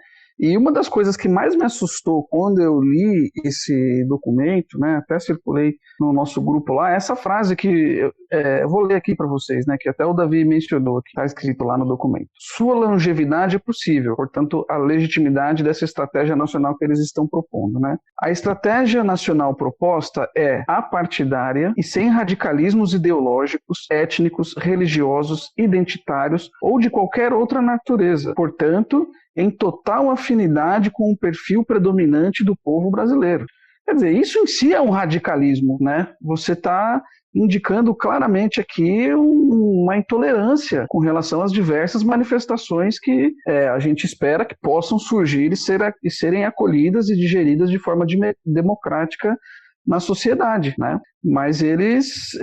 E uma das coisas que mais me assustou quando eu li esse documento, né, até circulei no nosso grupo lá, essa frase que eu vou ler aqui para vocês, né, que até o Davi mencionou, que está escrito lá no documento. Sua longevidade é possível, portanto, a legitimidade dessa estratégia nacional que eles estão propondo, né? A estratégia nacional proposta é apartidária e sem radicalismos ideológicos, étnicos, religiosos, identitários ou de qualquer outra natureza. Portanto, em total afinidade com o perfil predominante do povo brasileiro. Quer dizer, isso em si é um radicalismo, né? Você está indicando claramente aqui uma intolerância com relação às diversas manifestações que a gente espera que possam surgir e serem acolhidas e digeridas de forma democrática na sociedade, né? Mas eles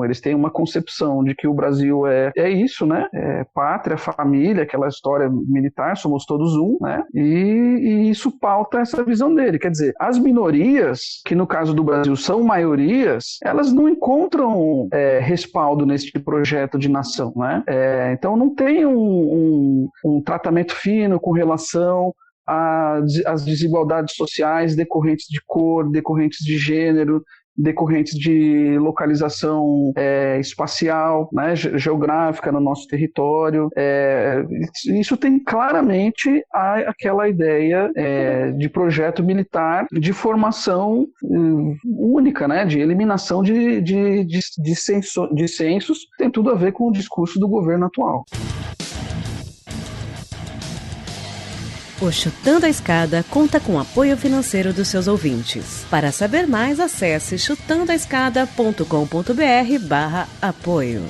eles têm uma concepção de que o Brasil é isso, né? Pátria, família, aquela história militar, somos todos um, né? E isso pauta essa visão dele. Quer dizer, as minorias, que no caso do Brasil são maiorias, elas não encontram respaldo nesse projeto de nação, né? Então não tem um tratamento fino com relação as desigualdades sociais decorrentes de cor, decorrentes de gênero, decorrentes de localização espacial, né, geográfica no nosso território. Isso tem claramente aquela ideia de projeto militar de formação única, né, de eliminação de censos, tem tudo a ver com o discurso do governo atual. O Chutando a Escada conta com apoio financeiro dos seus ouvintes. Para saber mais, acesse chutandoaescada.com.br/apoio.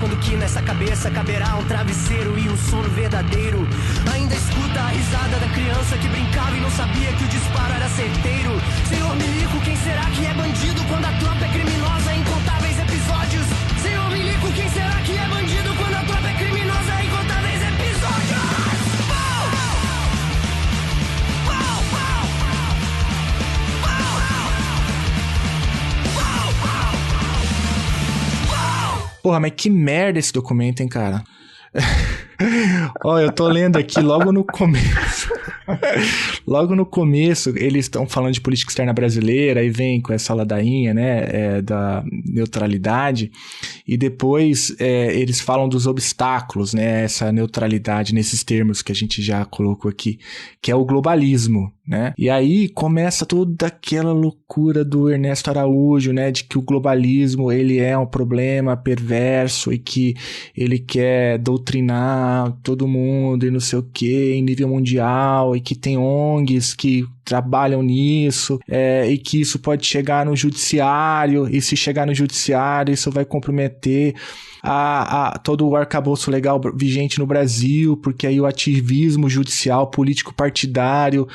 Quando que nessa cabeça caberá um travesseiro e um sono verdadeiro. Ainda escuta a risada da criança que brincava e não sabia que o disparo era certeiro. Senhor Milico, quem será que é bandido quando a tropa é criminosa em incontáveis episódios? Senhor Milico, quem será que é bandido quando a tropa é criminosa em incontáveis episódios? Porra, mas que merda esse documento, hein, cara? Ó, eu tô lendo aqui logo no começo. Logo no começo, eles estão falando de política externa brasileira, aí vem com essa ladainha, né, da neutralidade, e depois eles falam dos obstáculos, né, essa neutralidade nesses termos que a gente já colocou aqui, que é o globalismo, né, e aí começa toda aquela loucura do Ernesto Araújo, né, de que o globalismo, ele é um problema perverso e que ele quer doutrinar todo mundo e não sei o que, em nível mundial, e que tem ONGs que trabalham nisso, e que isso pode chegar no judiciário, e se chegar no judiciário, isso vai comprometer todo o arcabouço legal vigente no Brasil, porque aí o ativismo judicial, político partidário,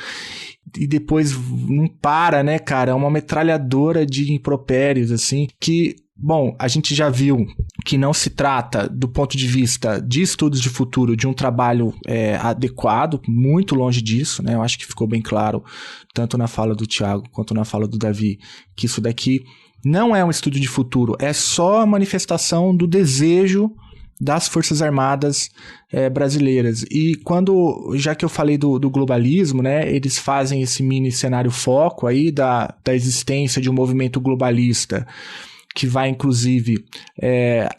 e depois não para, né, cara? É uma metralhadora de impropérios, assim, que... Bom, a gente já viu que não se trata, do ponto de vista de estudos de futuro, de um trabalho adequado, muito longe disso, né? Eu acho que ficou bem claro, tanto na fala do Thiago quanto na fala do Davi, que isso daqui não é um estudo de futuro, é só a manifestação do desejo das Forças Armadas brasileiras. E já que eu falei do globalismo, né, eles fazem esse mini cenário foco aí da existência de um movimento globalista que vai, inclusive,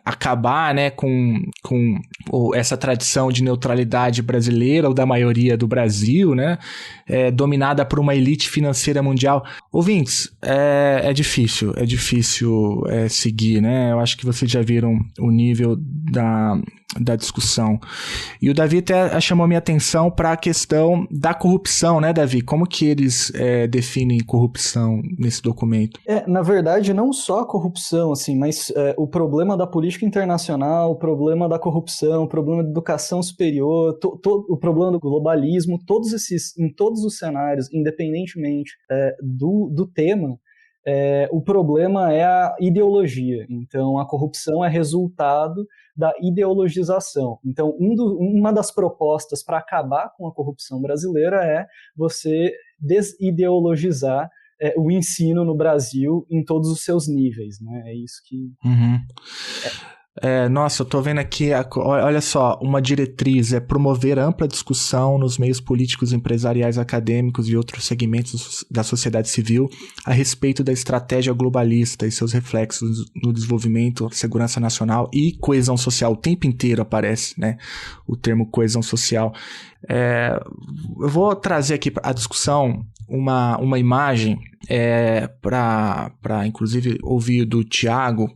acabar, né, com essa tradição de neutralidade brasileira, ou da maioria do Brasil, né, dominada por uma elite financeira mundial. Ouvintes, é difícil seguir, né? Eu acho que vocês já viram o nível da discussão. E o Davi até chamou minha atenção para a questão da corrupção, né, Davi? Como que eles definem corrupção nesse documento? Na verdade, não só a corrupção, assim, mas o problema da política internacional, o problema da corrupção, o problema da educação superior, o problema do globalismo, em todos os cenários, independentemente do tema, o problema é a ideologia. Então, a corrupção é resultado da ideologização. Então, uma das propostas para acabar com a corrupção brasileira é você desideologizar o ensino no Brasil em todos os seus níveis, né? É isso que... Uhum. Nossa, eu tô vendo aqui, olha só, uma diretriz é promover ampla discussão nos meios políticos, empresariais, acadêmicos e outros segmentos da sociedade civil a respeito da estratégia globalista e seus reflexos no desenvolvimento, segurança nacional e coesão social. O tempo inteiro aparece, né, o termo coesão social. Eu vou trazer aqui a discussão uma imagem para inclusive ouvir do Tiago,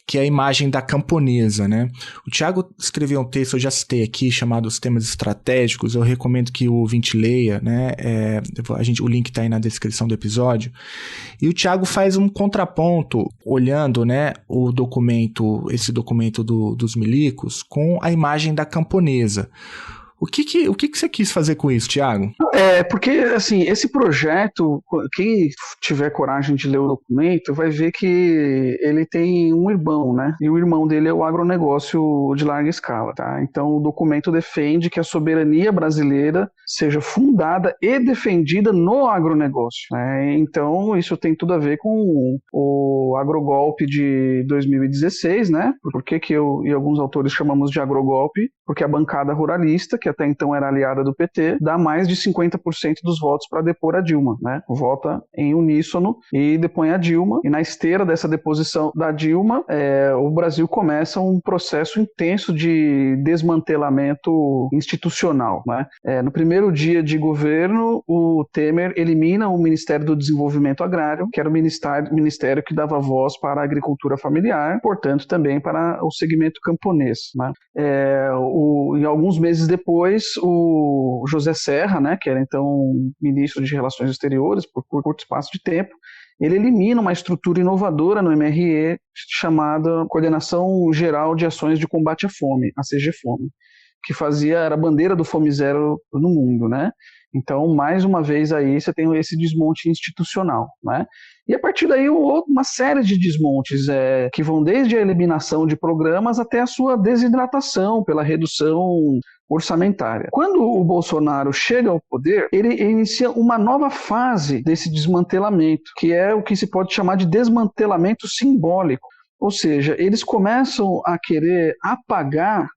que é a imagem da camponesa, né? O Tiago escreveu um texto, eu já citei aqui, chamado Os Temas Estratégicos. Eu recomendo que o ouvinte leia, né? O link está aí na descrição do episódio. E o Tiago faz um contraponto, olhando, né, esse documento dos milicos, com a imagem da camponesa. O que você quis fazer com isso, Tiago? Porque, assim, esse projeto, quem tiver coragem de ler o documento, vai ver que ele tem um irmão, né? E o irmão dele é o agronegócio de larga escala, tá? Então, o documento defende que a soberania brasileira seja fundada e defendida no agronegócio, né? Então, isso tem tudo a ver com o agrogolpe de 2016, né? Por que eu e alguns autores chamamos de agrogolpe? Porque a bancada ruralista, que até então era aliada do PT, dá mais de 50% dos votos para depor a Dilma, né? Vota em uníssono e depõe a Dilma, e na esteira dessa deposição da Dilma, o Brasil começa um processo intenso de desmantelamento institucional, né? No primeiro dia de governo, o Temer elimina o Ministério do Desenvolvimento Agrário, que era o ministério que dava voz para a agricultura familiar, portanto também para o segmento camponês, né? E alguns meses depois, o José Serra, né, que era então ministro de Relações Exteriores por curto espaço de tempo, ele elimina uma estrutura inovadora no MRE chamada Coordenação Geral de Ações de Combate à Fome, a CGFome, que era a bandeira do Fome Zero no mundo, né? Então, mais uma vez aí você tem esse desmonte institucional, né? E a partir daí uma série de desmontes que vão desde a eliminação de programas até a sua desidratação pela redução orçamentária. Quando o Bolsonaro chega ao poder, ele inicia uma nova fase desse desmantelamento, que é o que se pode chamar de desmantelamento simbólico. Ou seja, eles começam a querer apagar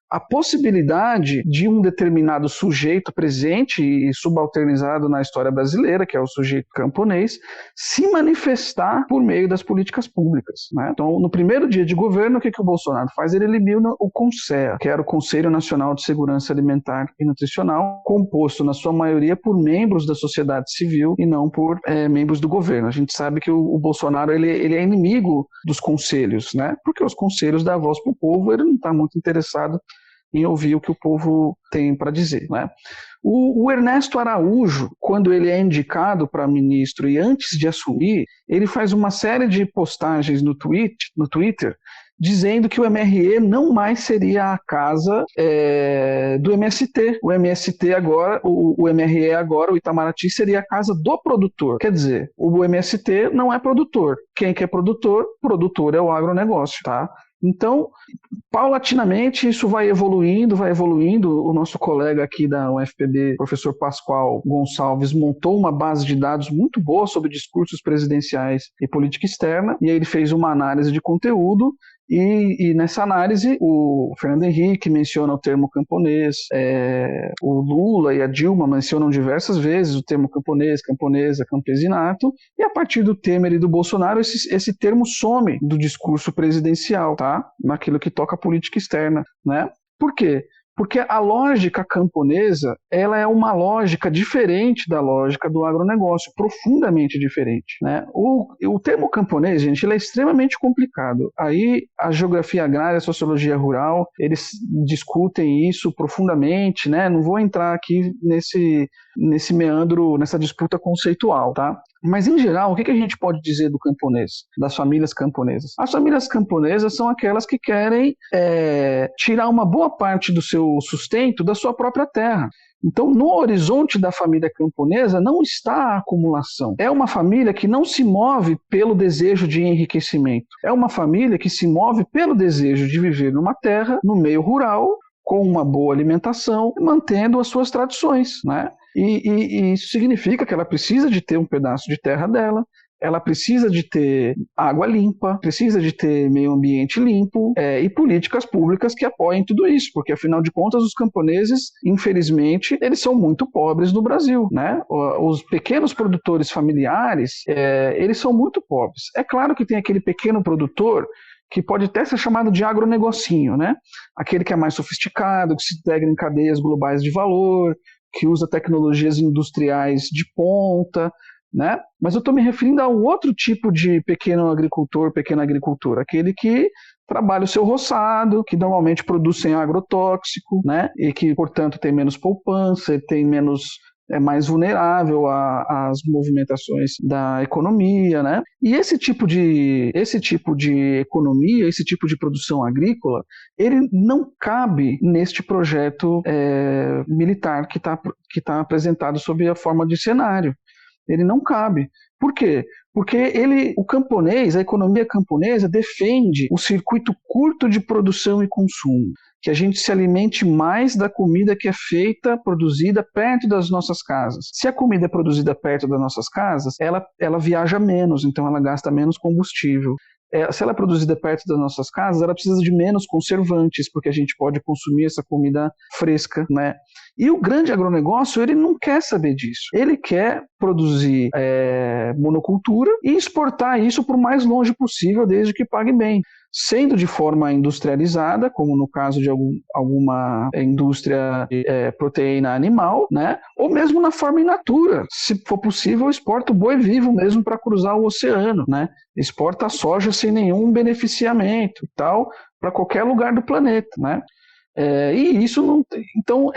a possibilidade de um determinado sujeito presente e subalternizado na história brasileira, que é o sujeito camponês, se manifestar por meio das políticas públicas, né? Então, no primeiro dia de governo, o que o Bolsonaro faz? Ele elimina o CONSEA, que era o Conselho Nacional de Segurança Alimentar e Nutricional, composto, na sua maioria, por membros da sociedade civil e não por membros do governo. A gente sabe que o Bolsonaro ele é inimigo dos conselhos, né? Porque os conselhos dão voz para o povo, ele não está muito interessado em ouvir o que o povo tem para dizer, né? O Ernesto Araújo, quando ele é indicado para ministro e antes de assumir, ele faz uma série de postagens no Twitter dizendo que o MRE não mais seria a casa do MST. O MST agora, o MRE agora, o Itamaraty, seria a casa do produtor. Quer dizer, o MST não é produtor. Quem que é produtor? Produtor é o agronegócio, tá? Então, paulatinamente, isso vai evoluindo. O nosso colega aqui da UFPB, professor Pascoal Gonçalves, montou uma base de dados muito boa sobre discursos presidenciais e política externa, e aí ele fez uma análise de conteúdo E nessa análise, o Fernando Henrique menciona o termo camponês, o Lula e a Dilma mencionam diversas vezes o termo camponês, camponesa, campesinato, e a partir do Temer e do Bolsonaro, esse termo some do discurso presidencial, tá? Naquilo que toca a política externa, né? Por quê? Porque a lógica camponesa, ela é uma lógica diferente da lógica do agronegócio, profundamente diferente, né? O termo camponês, gente, ele é extremamente complicado. Aí a geografia agrária, a sociologia rural, eles discutem isso profundamente, né? Não vou entrar aqui nesse meandro, nessa disputa conceitual, tá? Mas, em geral, o que a gente pode dizer do camponês, das famílias camponesas? As famílias camponesas são aquelas que querem tirar uma boa parte do seu sustento da sua própria terra. Então, no horizonte da família camponesa não está a acumulação. É uma família que não se move pelo desejo de enriquecimento. É uma família que se move pelo desejo de viver numa terra, no meio rural, com uma boa alimentação, mantendo as suas tradições, né? E isso significa que ela precisa de ter um pedaço de terra dela, ela precisa de ter água limpa, precisa de ter meio ambiente limpo e políticas públicas que apoiem tudo isso, porque afinal de contas os camponeses, infelizmente, eles são muito pobres no Brasil, né? Os pequenos produtores familiares, eles são muito pobres. É claro que tem aquele pequeno produtor que pode até ser chamado de agronegocinho, né? Aquele que é mais sofisticado, que se integra em cadeias globais de valor, que usa tecnologias industriais de ponta, né? Mas eu estou me referindo a um outro tipo de pequeno agricultor, pequena agricultura, aquele que trabalha o seu roçado, que normalmente produz sem agrotóxico, né? E que, portanto, tem menos poupança, tem menos... é mais vulnerável às movimentações da economia, né? E esse tipo de economia, esse tipo de produção agrícola, ele não cabe neste projeto militar que tá apresentado sob a forma de cenário. Ele não cabe. Por quê? Porque o camponês, a economia camponesa, defende o circuito curto de produção e consumo, que a gente se alimente mais da comida que é feita, produzida perto das nossas casas. Se a comida é produzida perto das nossas casas, ela viaja menos, então ela gasta menos combustível. Se ela é produzida perto das nossas casas, ela precisa de menos conservantes, porque a gente pode consumir essa comida fresca, né? E o grande agronegócio, ele não quer saber disso. Ele quer produzir monocultura e exportar isso para o mais longe possível, desde que pague bem. Sendo de forma industrializada, como no caso de alguma indústria de proteína animal, né? Ou mesmo na forma in natura. Se for possível, exporta o boi vivo mesmo para cruzar o oceano, né? Exporta a soja sem nenhum beneficiamento e tal, para qualquer lugar do planeta, né? E isso não. Então,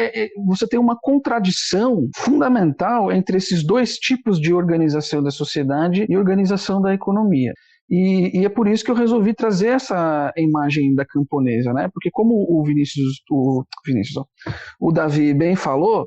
você tem uma contradição fundamental entre esses dois tipos de organização da sociedade e organização da economia. E é por isso que eu resolvi trazer essa imagem da camponesa, né? Porque como o Davi bem falou,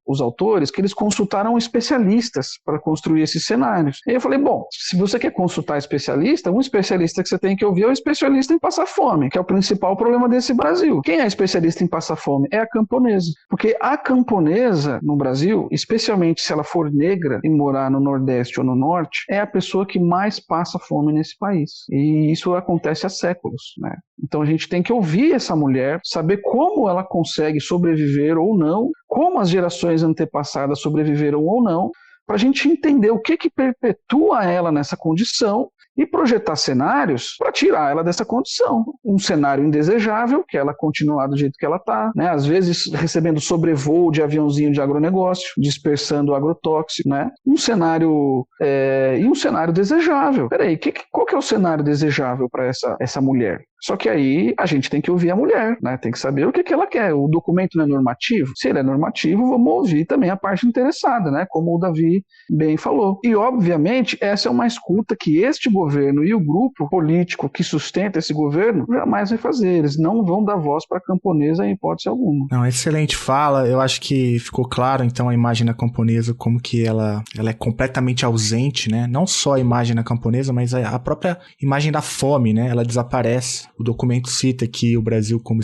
os autores, que eles consultaram especialistas para construir esses cenários. E eu falei, bom, se você quer consultar especialista, um especialista que você tem que ouvir é o especialista em passar fome, que é o principal problema desse Brasil. Quem é especialista em passar fome? É a camponesa. Porque a camponesa no Brasil, especialmente se ela for negra e morar no Nordeste ou no Norte, é a pessoa que mais passa fome nesse país. E isso acontece há séculos, né? Então a gente tem que ouvir essa mulher, saber como ela consegue sobreviver ou não, como as gerações antepassadas sobreviveram ou não, para a gente entender o que perpetua ela nessa condição e projetar cenários para tirar ela dessa condição. Um cenário indesejável, que ela continuar do jeito que ela está, né? Às vezes recebendo sobrevoo de aviãozinho de agronegócio, dispersando agrotóxico, né? Um cenário desejável. Peraí, qual que é o cenário desejável para essa mulher? Só que aí a gente tem que ouvir a mulher, né? Tem que saber o que ela quer. O documento não é normativo? Se ele é normativo, vamos ouvir também a parte interessada, né? Como o Davi bem falou. E, obviamente, essa é uma escuta que este governo e o grupo político que sustenta esse governo jamais vai fazer. Eles não vão dar voz para a camponesa em hipótese alguma. Não, excelente fala. Eu acho que ficou claro, então, a imagem da camponesa, como que ela é completamente ausente, né? Não só a imagem da camponesa, mas a própria imagem da fome, né? Ela desaparece. O documento cita aqui o Brasil como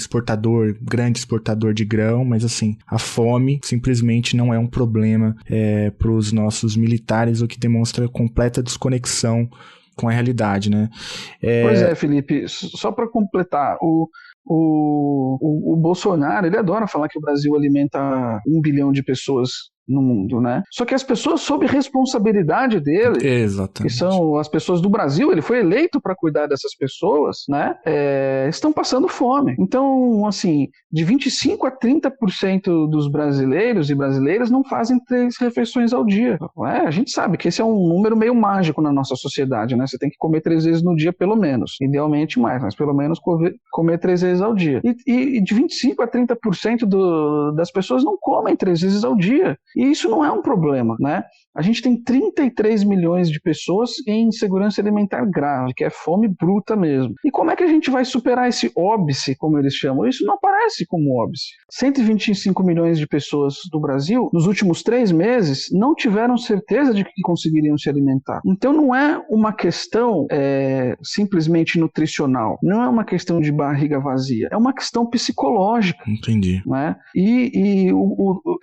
grande exportador de grão, mas assim, a fome simplesmente não é um problema para os nossos militares, o que demonstra completa desconexão com a realidade, né? Pois é, Felipe, só para completar, o Bolsonaro, ele adora falar que o Brasil alimenta 1 bilhão de pessoas no mundo, né? Só que as pessoas sob responsabilidade dele, exatamente, que são as pessoas do Brasil, ele foi eleito para cuidar dessas pessoas, né? Estão passando fome. Então, assim, de 25% a 30% dos brasileiros e brasileiras não fazem 3 refeições ao dia. A gente sabe que esse é um número meio mágico na nossa sociedade, né? Você tem que comer 3 vezes no dia, pelo menos. Idealmente mais, mas pelo menos comer 3 vezes ao dia. E de 25% a 30% das pessoas não comem 3 vezes ao dia. E isso não é um problema, né? A gente tem 33 milhões de pessoas em insegurança alimentar grave, que é fome bruta mesmo. E como é que a gente vai superar esse óbice, como eles chamam? Isso não aparece como óbice. 125 milhões de pessoas do Brasil, nos últimos 3 meses, não tiveram certeza de que conseguiriam se alimentar. Então não é uma questão simplesmente nutricional, não é uma questão de barriga vazia, é uma questão psicológica. Entendi. Né?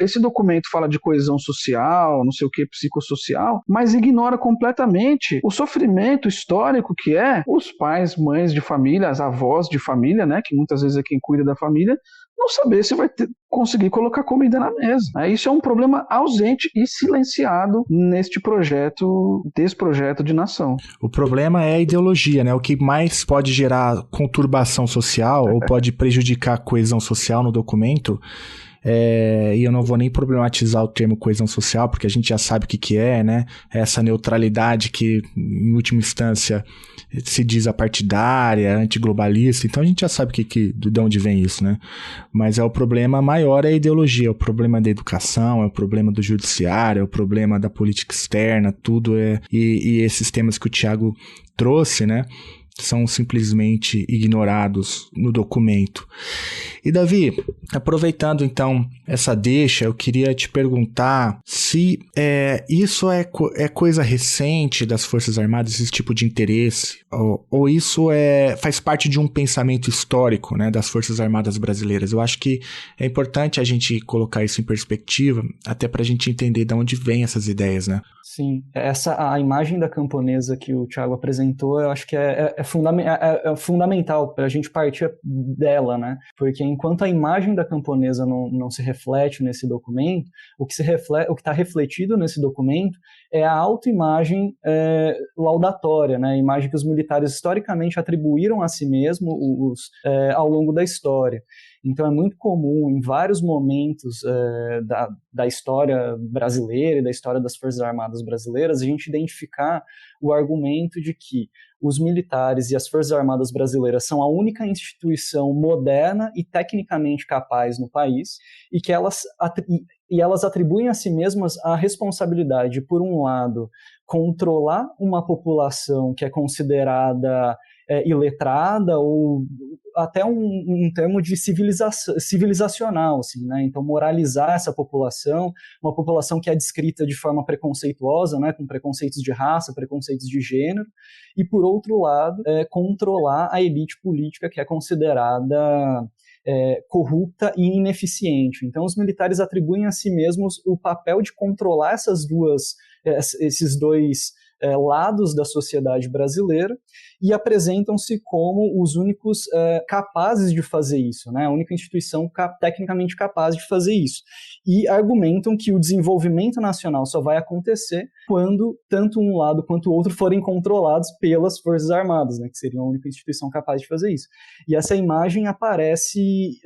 Esse documento fala de coesão social, não sei o que, psicossocial, mas ignora completamente o sofrimento histórico que é os pais, mães de família, as avós de família, né, que muitas vezes é quem cuida da família, não saber se vai conseguir colocar comida na mesa. Isso é um problema ausente e silenciado neste projeto de nação. O problema é a ideologia, né? O que mais pode gerar conturbação social ou pode prejudicar a coesão social no documento. E eu não vou nem problematizar o termo coesão social, porque a gente já sabe o que é, né? Essa neutralidade que, em última instância, se diz apartidária, antiglobalista. Então a gente já sabe de onde vem isso, né? Mas o problema maior é a ideologia, é o problema da educação, é o problema do judiciário, é o problema da política externa, tudo é. E esses temas que o Thiago trouxe, né? São simplesmente ignorados no documento. E Davi, aproveitando então essa deixa, eu queria te perguntar se isso é coisa recente das Forças Armadas, esse tipo de interesse, ou isso faz parte de um pensamento histórico, né, das Forças Armadas brasileiras. Eu acho que é importante a gente colocar isso em perspectiva, até para a gente entender de onde vêm essas ideias, né? Sim, a imagem da camponesa que o Thiago apresentou, eu acho que é fundamental para a gente partir dela, né? Porque enquanto a imagem da camponesa não se reflete nesse documento, o que está refletido nesse documento é a autoimagem laudatória, né? A imagem que os militares historicamente atribuíram a si mesmos ao longo da história. Então é muito comum, em vários momentos da história brasileira e da história das Forças Armadas brasileiras, a gente identificar o argumento de que os militares e as Forças Armadas brasileiras são a única instituição moderna e tecnicamente capaz no país, e que elas atribuem a si mesmas a responsabilidade de, por um lado, controlar uma população que é considerada iletrada ou até um termo de civilizacional, assim, né? Então, moralizar essa população, uma população que é descrita de forma preconceituosa, né? Com preconceitos de raça, preconceitos de gênero, e, por outro lado, controlar a elite política que é considerada corrupta e ineficiente. Então, os militares atribuem a si mesmos o papel de controlar esses dois lados da sociedade brasileira e apresentam-se como os únicos capazes de fazer isso, né? A única instituição tecnicamente capaz de fazer isso. E argumentam que o desenvolvimento nacional só vai acontecer quando tanto um lado quanto o outro forem controlados pelas Forças Armadas, né? Que seria a única instituição capaz de fazer isso. E essa imagem aparece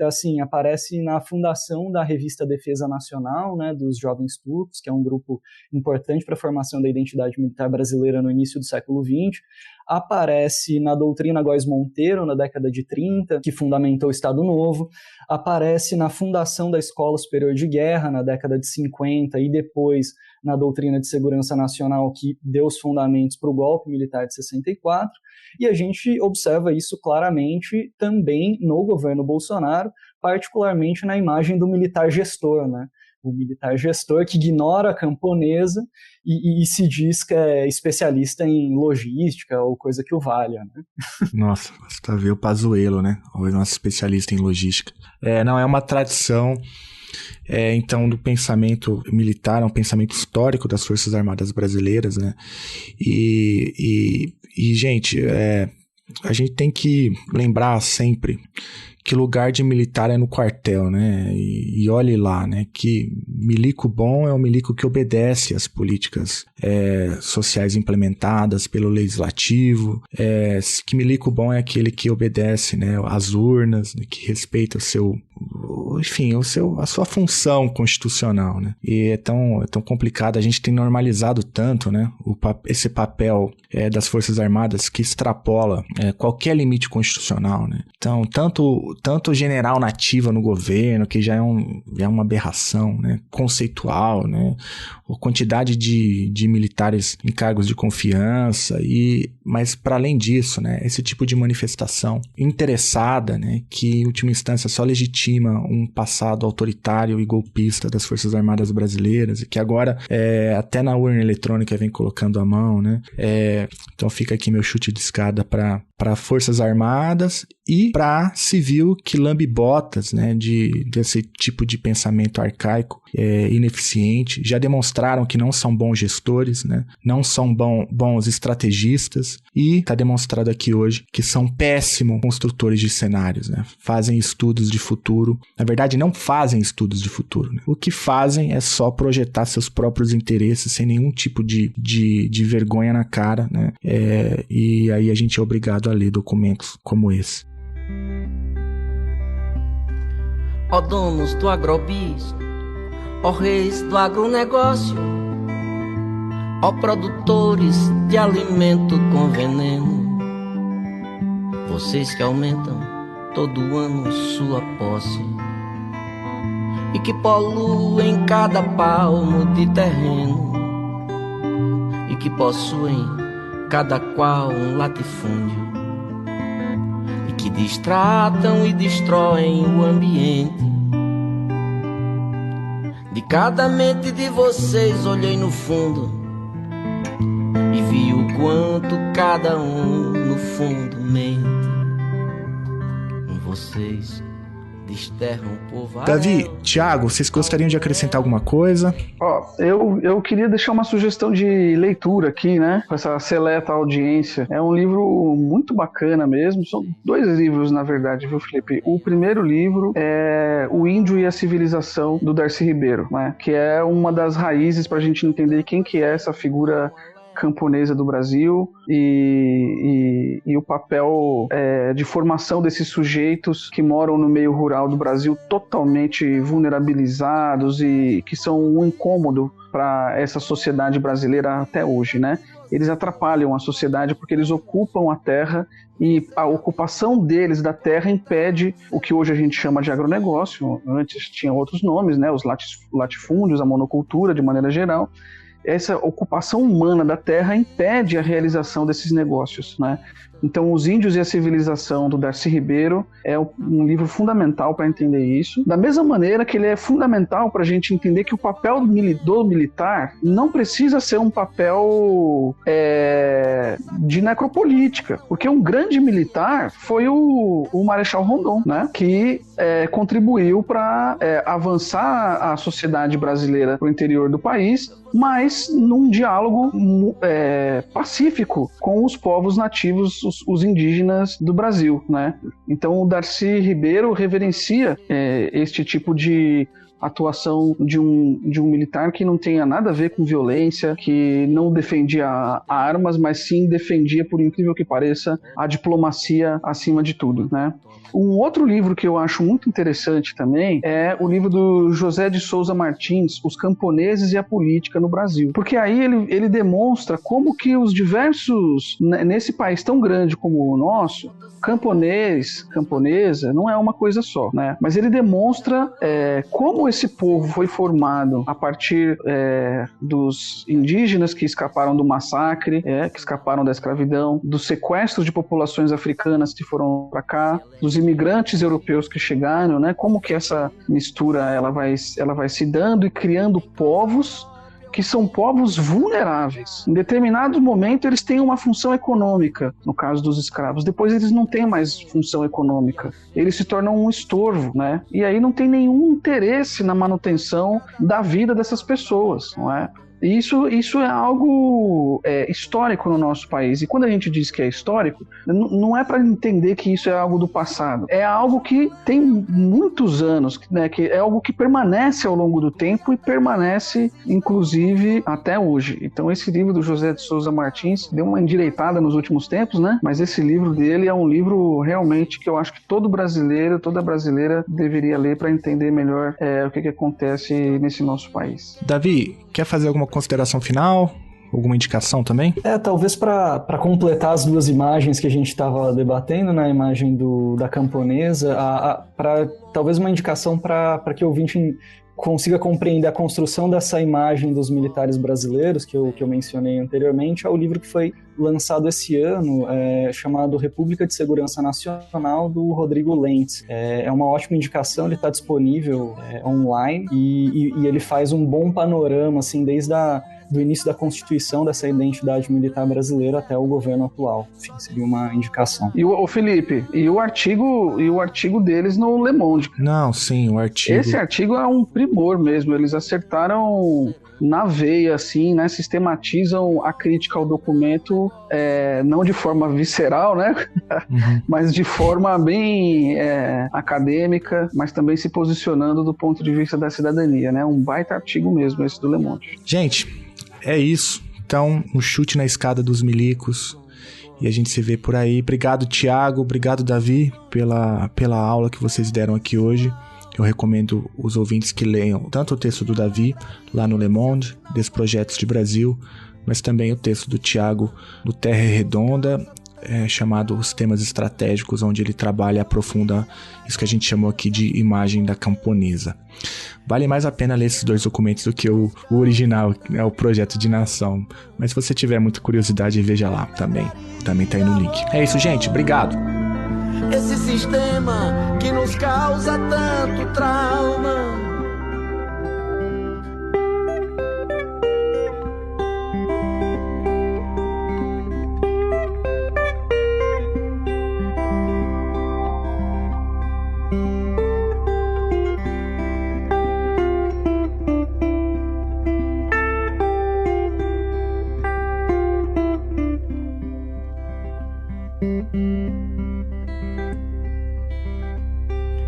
na fundação da revista Defesa Nacional, né, dos Jovens Turcos, que é um grupo importante para a formação da identidade militar brasileira no início do século XX, aparece na doutrina Góes Monteiro, na década de 30, que fundamentou o Estado Novo, aparece na fundação da Escola Superior de Guerra, na década de 50, e depois na doutrina de Segurança Nacional, que deu os fundamentos para o golpe militar de 64, e a gente observa isso claramente também no governo Bolsonaro, particularmente na imagem do militar gestor, né? O militar gestor que ignora a camponesa e se diz que é especialista em logística ou coisa que o valha, né? Nossa, você tá vendo o Pazuello, né? O nosso especialista em logística. Não é uma tradição, então, do pensamento militar, é um pensamento histórico das Forças Armadas brasileiras, né? E E, gente, a gente tem que lembrar sempre que lugar de militar é no quartel, né? E olhe lá, né? Que milico bom é o milico que obedece às políticas sociais implementadas pelo legislativo. Que milico bom é aquele que obedece, né, às urnas, né, que respeita a sua função constitucional, né? E é tão complicado, a gente tem normalizado tanto, né, esse papel das Forças Armadas que extrapola qualquer limite constitucional, né? Então, tanto general na ativa no governo, que já é uma aberração, né, conceitual, né? A quantidade de militares em cargos de confiança, mas para além disso, né, esse tipo de manifestação interessada, né, que em última instância só legitima um passado autoritário e golpista das Forças Armadas brasileiras, e que agora até na urna eletrônica vem colocando a mão, né? Então fica aqui meu chute de escada para Forças Armadas e para civil que lambe botas, né, desse tipo de pensamento arcaico, ineficiente. Já demonstraram que não são bons gestores, né, não são bons estrategistas, e está demonstrado aqui hoje que são péssimos construtores de cenários, né? Fazem estudos de futuro. Na verdade, não fazem estudos de futuro, né? O que fazem é só projetar seus próprios interesses sem nenhum tipo de vergonha na cara, né? E aí a gente é obrigado a ler documentos como esse. Ó donos do agrobis, ó reis do agronegócio, ó produtores de alimento com veneno, vocês que aumentam todo ano sua posse e que poluem cada palmo de terreno e que possuem cada qual um latifúndio e que distratam e destroem o ambiente. De cada mente de vocês olhei no fundo e vi o quanto cada um no fundo mente. Vocês desterram o povo. Davi, Thiago, vocês gostariam de acrescentar alguma coisa? Eu queria deixar uma sugestão de leitura aqui, né? Com essa seleta audiência. É um livro muito bacana mesmo. São 2 livros, na verdade, viu, Felipe? O primeiro livro é O Índio e a Civilização, do Darcy Ribeiro, né? Que é uma das raízes para a gente entender quem que é essa figura camponesa do Brasil e o papel de formação desses sujeitos que moram no meio rural do Brasil totalmente vulnerabilizados e que são um incômodo para essa sociedade brasileira até hoje, né? Eles atrapalham a sociedade porque eles ocupam a terra e a ocupação deles da terra impede o que hoje a gente chama de agronegócio. Antes tinha outros nomes, né? Os latifúndios, a monocultura de maneira geral. Essa ocupação humana da terra impede a realização desses negócios, né? Então, Os Índios e a Civilização, do Darcy Ribeiro, é um livro fundamental para entender isso. Da mesma maneira que ele é fundamental para a gente entender que o papel do militar não precisa ser um papel de necropolítica, porque um grande militar foi o Marechal Rondon, né? Que contribuiu para avançar a sociedade brasileira para o interior do país, mas num diálogo pacífico com os povos nativos, os indígenas do Brasil, né? Então o Darcy Ribeiro reverencia este tipo de atuação de um militar que não tenha nada a ver com violência, que não defendia armas, mas sim defendia, por incrível que pareça, a diplomacia acima de tudo, né? Um outro livro que eu acho muito interessante também é o livro do José de Souza Martins, Os Camponeses e a Política no Brasil. Porque aí ele demonstra como que os diversos, nesse país tão grande como o nosso, camponês, camponesa, não é uma coisa só, né? Mas ele demonstra como esse povo foi formado a partir dos indígenas que escaparam do massacre, que escaparam da escravidão, dos sequestros de populações africanas que foram para cá, dos imigrantes europeus que chegaram, né? Como que essa mistura ela vai se dando e criando povos que são povos vulneráveis. Em determinado momento eles têm uma função econômica, no caso dos escravos. Depois eles não têm mais função econômica. Eles se tornam um estorvo, né? E aí não tem nenhum interesse na manutenção da vida dessas pessoas, não é? E isso é algo histórico no nosso país. E quando a gente diz que é histórico, não é para entender que isso é algo do passado. É algo que tem muitos anos, né, que é algo que permanece ao longo do tempo e permanece, inclusive, até hoje. Então, esse livro do José de Souza Martins deu uma endireitada nos últimos tempos, né? Mas esse livro dele é um livro realmente que eu acho que todo brasileiro, toda brasileira deveria ler para entender melhor o que acontece nesse nosso país. Davi, quer fazer alguma consideração final? Alguma indicação também? Talvez para completar as duas imagens que a gente estava debatendo, né, a imagem da camponesa, para talvez uma indicação para que o ouvinte consiga compreender a construção dessa imagem dos militares brasileiros, que eu mencionei anteriormente, é o livro que foi lançado esse ano, chamado República de Segurança Nacional, do Rodrigo Lentz. É uma ótima indicação, ele está disponível online e ele faz um bom panorama, assim, desde do início da constituição dessa identidade militar brasileira até o governo atual. Enfim, seria uma indicação. E o Felipe, e o artigo deles no Le Monde. Não, sim, o artigo... Esse artigo é um primor mesmo, eles acertaram na veia, assim, né, sistematizam a crítica ao documento, não de forma visceral, né, mas de forma bem acadêmica, mas também se posicionando do ponto de vista da cidadania, né, um baita artigo mesmo, esse do Le Monde. Gente, é isso. Então, um chute na escada dos milicos e a gente se vê por aí. Obrigado, Thiago, obrigado, Davi, pela aula que vocês deram aqui hoje. Eu recomendo os ouvintes que leiam tanto o texto do Davi, lá no Le Monde, dos Projetos de Brasil, mas também o texto do Thiago, no Terra Redonda, chamado Os Temas Estratégicos, onde ele trabalha e aprofunda isso que a gente chamou aqui de imagem da camponesa. Vale mais a pena ler esses dois documentos do que o original, o Projeto de Nação. Mas se você tiver muita curiosidade, veja lá também. Também tá aí no link. É isso, gente. Obrigado. Esse sistema que nos causa tanto trauma.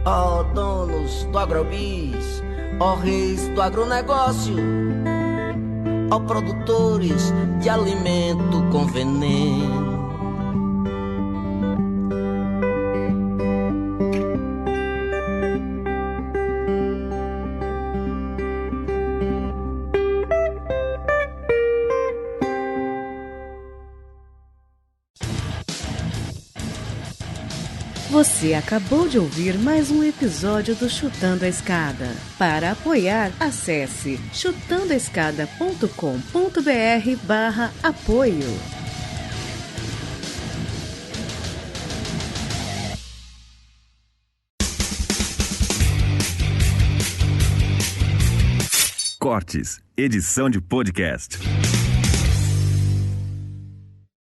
Ó donos do agrobis, ó reis do agronegócio, ó produtores de alimento com veneno. Você acabou de ouvir mais um episódio do Chutando a Escada. Para apoiar, acesse chutandoaescada.com.br/apoio. Cortes, edição de podcast.